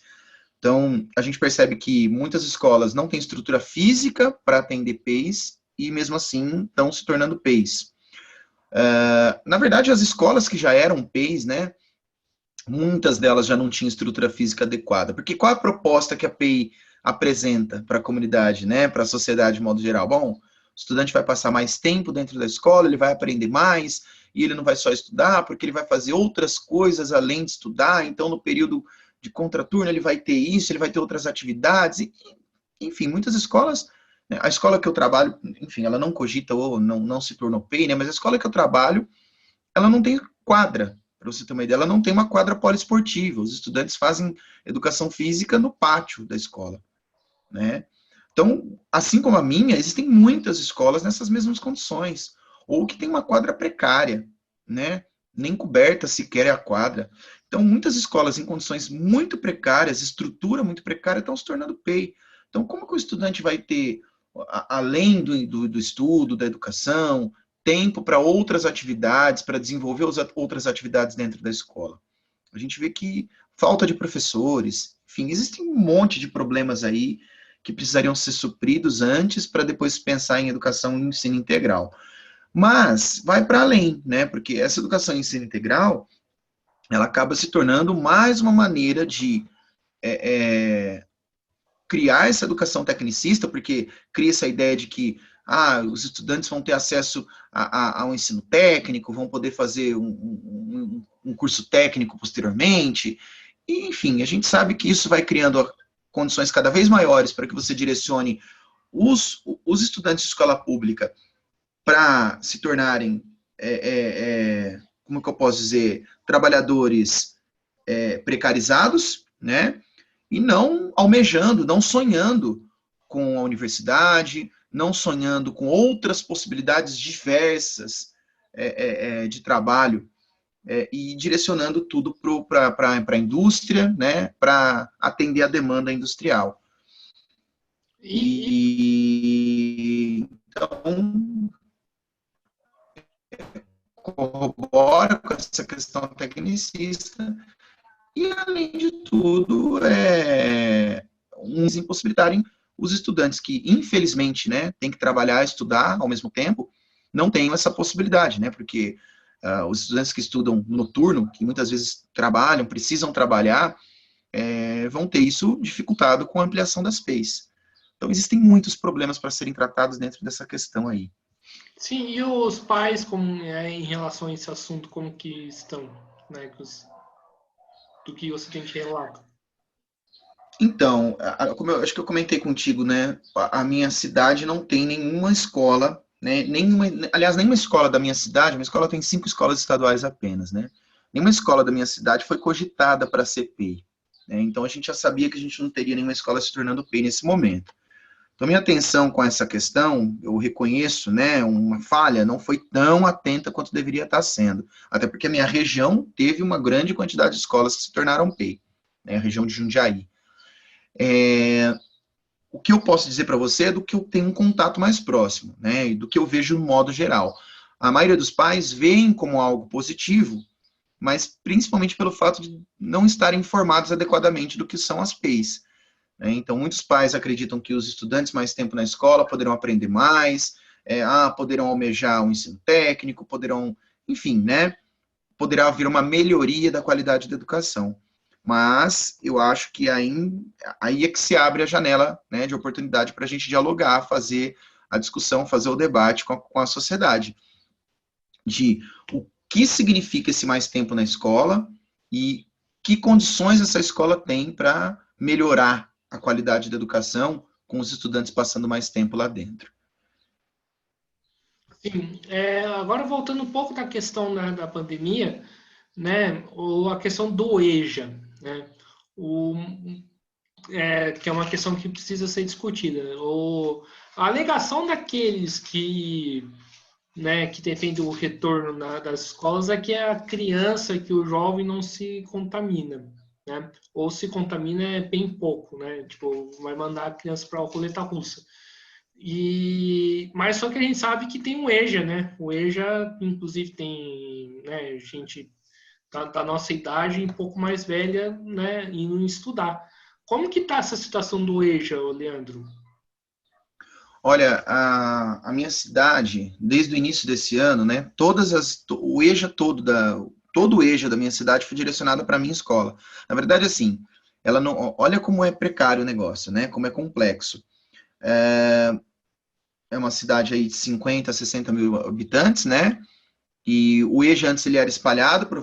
Então, a gente percebe que muitas escolas não têm estrutura física para atender PEIs e, mesmo assim, estão se tornando PEIs. Na verdade, as escolas que já eram PEIs, né, muitas delas já não tinham estrutura física adequada. Porque qual é a proposta que a PEI apresenta para a comunidade, né, para a sociedade de modo geral? Bom, o estudante vai passar mais tempo dentro da escola, ele vai aprender mais, e ele não vai só estudar, porque ele vai fazer outras coisas além de estudar, então no período de contraturno ele vai ter isso, ele vai ter outras atividades, enfim, muitas escolas, né, a escola que eu trabalho, enfim, ela não cogita ou não se tornou PEI, né, mas a escola que eu trabalho, ela não tem quadra, para você ter uma ideia, ela não tem uma quadra poliesportiva, os estudantes fazem educação física no pátio da escola, né? Então, assim como a minha, existem muitas escolas nessas mesmas condições, ou que tem uma quadra precária, né? Nem coberta sequer é a quadra. Então, muitas escolas em condições muito precárias, estrutura muito precária, estão se tornando PEI. Então, como que o estudante vai ter, além do estudo, da educação, tempo para outras atividades, para desenvolver outras atividades dentro da escola? A gente vê que falta de professores, enfim, existem um monte de problemas aí que precisariam ser supridos antes para depois pensar em educação e ensino integral. Mas vai para além, né? Porque essa educação em ensino integral, ela acaba se tornando mais uma maneira de criar essa educação tecnicista, porque cria essa ideia de que os estudantes vão ter acesso ao ensino técnico, vão poder fazer um curso técnico posteriormente, e, enfim, a gente sabe que isso vai criando condições cada vez maiores para que você direcione os estudantes de escola pública para se tornarem, como que eu posso dizer, trabalhadores precarizados, né? E não almejando, não sonhando com a universidade, não sonhando com outras possibilidades diversas de trabalho, e direcionando tudo para a indústria, né, para atender a demanda industrial. Então, corrobora com essa questão tecnicista, e, além de tudo, uns impossibilitarem os estudantes que, infelizmente, né, têm que trabalhar e estudar ao mesmo tempo, não tenham essa possibilidade, né, porque os estudantes que estudam noturno, que muitas vezes trabalham, precisam trabalhar, vão ter isso dificultado com a ampliação das PEIs. Então, existem muitos problemas para serem tratados dentro dessa questão aí. Sim, e os pais, como em relação a esse assunto, como que estão, né, do que você tem de relato? Então, como acho que eu comentei contigo, né, a minha cidade não tem nenhuma escola, né, aliás, nenhuma escola da minha cidade, minha escola tem 5 escolas estaduais apenas, né, nenhuma escola da minha cidade foi cogitada para ser PEI, né, então a gente já sabia que a gente não teria nenhuma escola se tornando PEI nesse momento. Então, minha atenção com essa questão, eu reconheço, né, uma falha, não foi tão atenta quanto deveria estar sendo, até porque a minha região teve uma grande quantidade de escolas que se tornaram PEI, né, a região de Jundiaí. O que eu posso dizer para você é do que eu tenho um contato mais próximo, né, e do que eu vejo no modo geral. A maioria dos pais veem como algo positivo, mas principalmente pelo fato de não estarem informados adequadamente do que são as PEIs. Né? Então, muitos pais acreditam que os estudantes mais tempo na escola poderão aprender mais, poderão almejar um ensino técnico, poderão, enfim, né, poderá haver uma melhoria da qualidade da educação. Mas eu acho que aí é que se abre a janela, né, de oportunidade para a gente dialogar, fazer a discussão, fazer o debate com a sociedade, de o que significa esse mais tempo na escola e que condições essa escola tem para melhorar a qualidade da educação com os estudantes passando mais tempo lá dentro. Sim, agora voltando um pouco da questão da pandemia, né, ou a questão do EJA, né, que é uma questão que precisa ser discutida. A alegação daqueles que, né, que defendem o retorno das escolas é que a criança, que o jovem não se contamina, né, ou se contamina bem pouco, né, tipo, vai mandar a criança para a roleta russa. Mas só que a gente sabe que tem o EJA, né? O EJA, inclusive, tem, né, gente da nossa idade, um pouco mais velha, né, indo estudar. Como que tá essa situação do EJA, Leandro? Olha, a minha cidade, desde o início desse ano, né, o EJA todo o EJA da minha cidade foi direcionado para a minha escola. Na verdade, assim, ela não, olha como é precário o negócio, né, como é complexo. É uma cidade aí de 50, 60 mil habitantes, né, e o EJA antes ele era espalhado por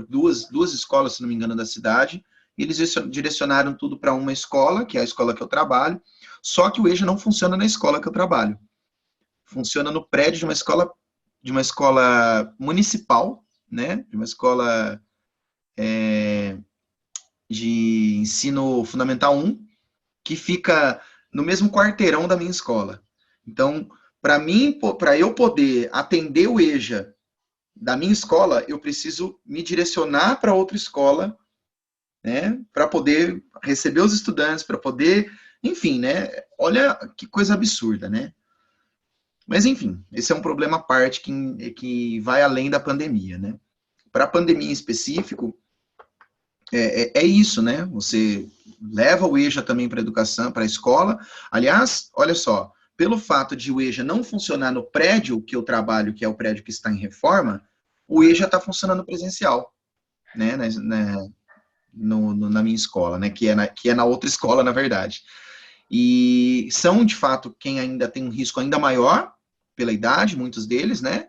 duas escolas, se não me engano, da cidade, e eles direcionaram tudo para uma escola, que é a escola que eu trabalho, só que o EJA não funciona na escola que eu trabalho. Funciona no prédio de uma escola municipal, né, de uma escola de ensino fundamental 1, que fica no mesmo quarteirão da minha escola. Então, para eu poder atender o EJA da minha escola, eu preciso me direcionar para outra escola, né, para poder receber os estudantes, para poder, enfim, né, olha que coisa absurda, né. Mas, enfim, esse é um problema à parte que vai além da pandemia, né. Para a pandemia em específico, é isso, né, você leva o EJA também para a educação, para a escola. Aliás, olha só, pelo fato de o EJA não funcionar no prédio que eu trabalho, que é o prédio que está em reforma, o EJA está funcionando presencial, né, na minha escola, né, que é na outra escola, na verdade. E são, de fato, quem ainda tem um risco ainda maior, pela idade, muitos deles, né,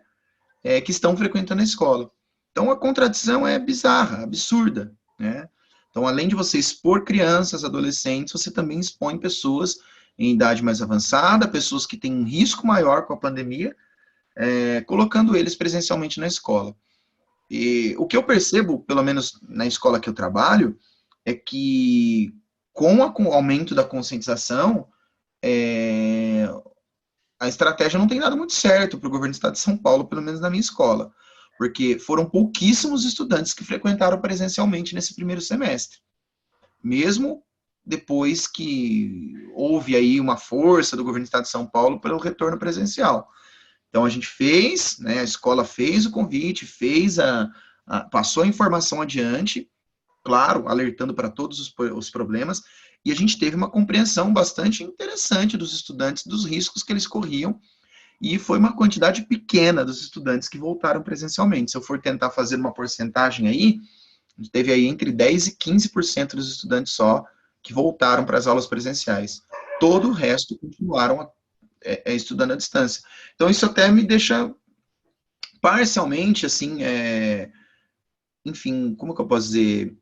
que estão frequentando a escola. Então, a contradição é bizarra, absurda, né? Então, além de você expor crianças, adolescentes, você também expõe pessoas em idade mais avançada, pessoas que têm um risco maior com a pandemia, colocando eles presencialmente na escola. E o que eu percebo, pelo menos na escola que eu trabalho, é que com o aumento da conscientização, a estratégia não tem dado muito certo para o governo do estado de São Paulo, pelo menos na minha escola, porque foram pouquíssimos estudantes que frequentaram presencialmente nesse primeiro semestre. Mesmo depois que houve aí uma força do governo do estado de São Paulo pelo retorno presencial. Então a gente fez, né, a escola fez o convite, passou a informação adiante, claro, alertando para todos os problemas, e a gente teve uma compreensão bastante interessante dos estudantes, dos riscos que eles corriam, e foi uma quantidade pequena dos estudantes que voltaram presencialmente. Se eu for tentar fazer uma porcentagem aí, a gente teve aí entre 10% e 15% dos estudantes só que voltaram para as aulas presenciais. Todo o resto continuaram estudando à distância. Então, isso até me deixa parcialmente, assim, enfim, como que eu posso dizer?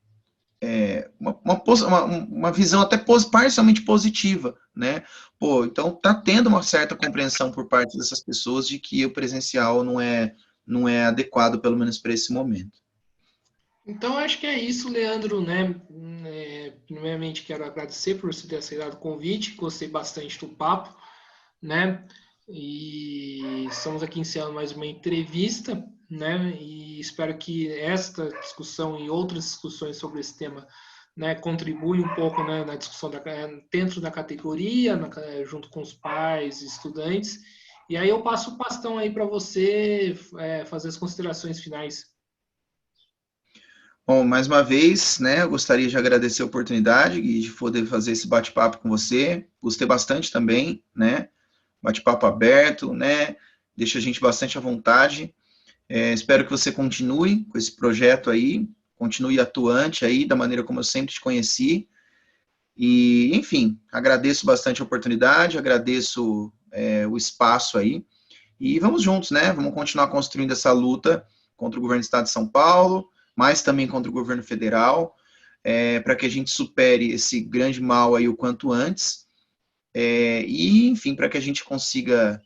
Uma visão até parcialmente positiva, né? Pô, então tá tendo uma certa compreensão por parte dessas pessoas de que o presencial não é adequado, pelo menos para esse momento. Então, acho que é isso, Leandro, né? Primeiramente, quero agradecer por você ter aceitado o convite, gostei bastante do papo, né? E estamos aqui encerrando mais uma entrevista, né? E espero que esta discussão e outras discussões sobre esse tema, né, contribuem um pouco, né, na discussão dentro da categoria, junto com os pais, estudantes. E aí eu passo o bastão aí para você fazer as considerações finais. Bom, mais uma vez, né, eu gostaria de agradecer a oportunidade e de poder fazer esse bate-papo com você. Gostei bastante também, né? Bate-papo aberto, né? Deixa a gente bastante à vontade. Espero que você continue com esse projeto aí, continue atuante aí da maneira como eu sempre te conheci. E, enfim, agradeço bastante a oportunidade, agradeço o espaço aí. E vamos juntos, né? Vamos continuar construindo essa luta contra o governo do estado de São Paulo, mas também contra o governo federal, para que a gente supere esse grande mal aí o quanto antes. E, enfim, para que a gente consiga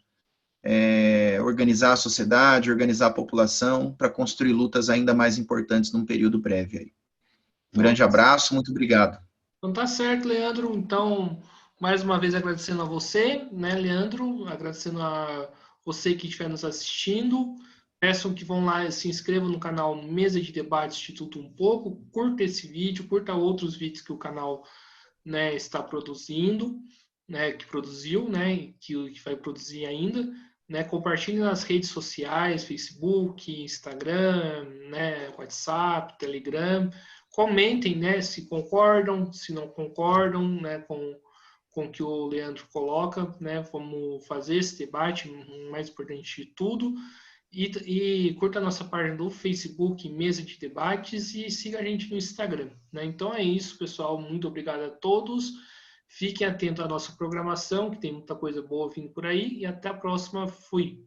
organizar a sociedade, organizar a população, para construir lutas ainda mais importantes num período breve aí. Um grande abraço, muito obrigado. Então tá certo, Leandro. Então, mais uma vez agradecendo a você, né, Leandro? Agradecendo a você que estiver nos assistindo. Peçam que vão lá, se inscrevam no canal Mesa de Debate Instituto Um Pouco, curta esse vídeo, curta outros vídeos que o canal, né, está produzindo, né, que produziu, né, e que vai produzir ainda, né, compartilhe nas redes sociais, Facebook, Instagram, né, WhatsApp, Telegram, comentem, né, se concordam, se não concordam, né, com o que o Leandro coloca, né, vamos fazer esse debate, mais importante de tudo, e curta a nossa página do Facebook, Mesa de Debates, e siga a gente no Instagram. Né? Então é isso, pessoal. Muito obrigado a todos. Fiquem atentos à nossa programação, que tem muita coisa boa vindo por aí. E até a próxima. Fui.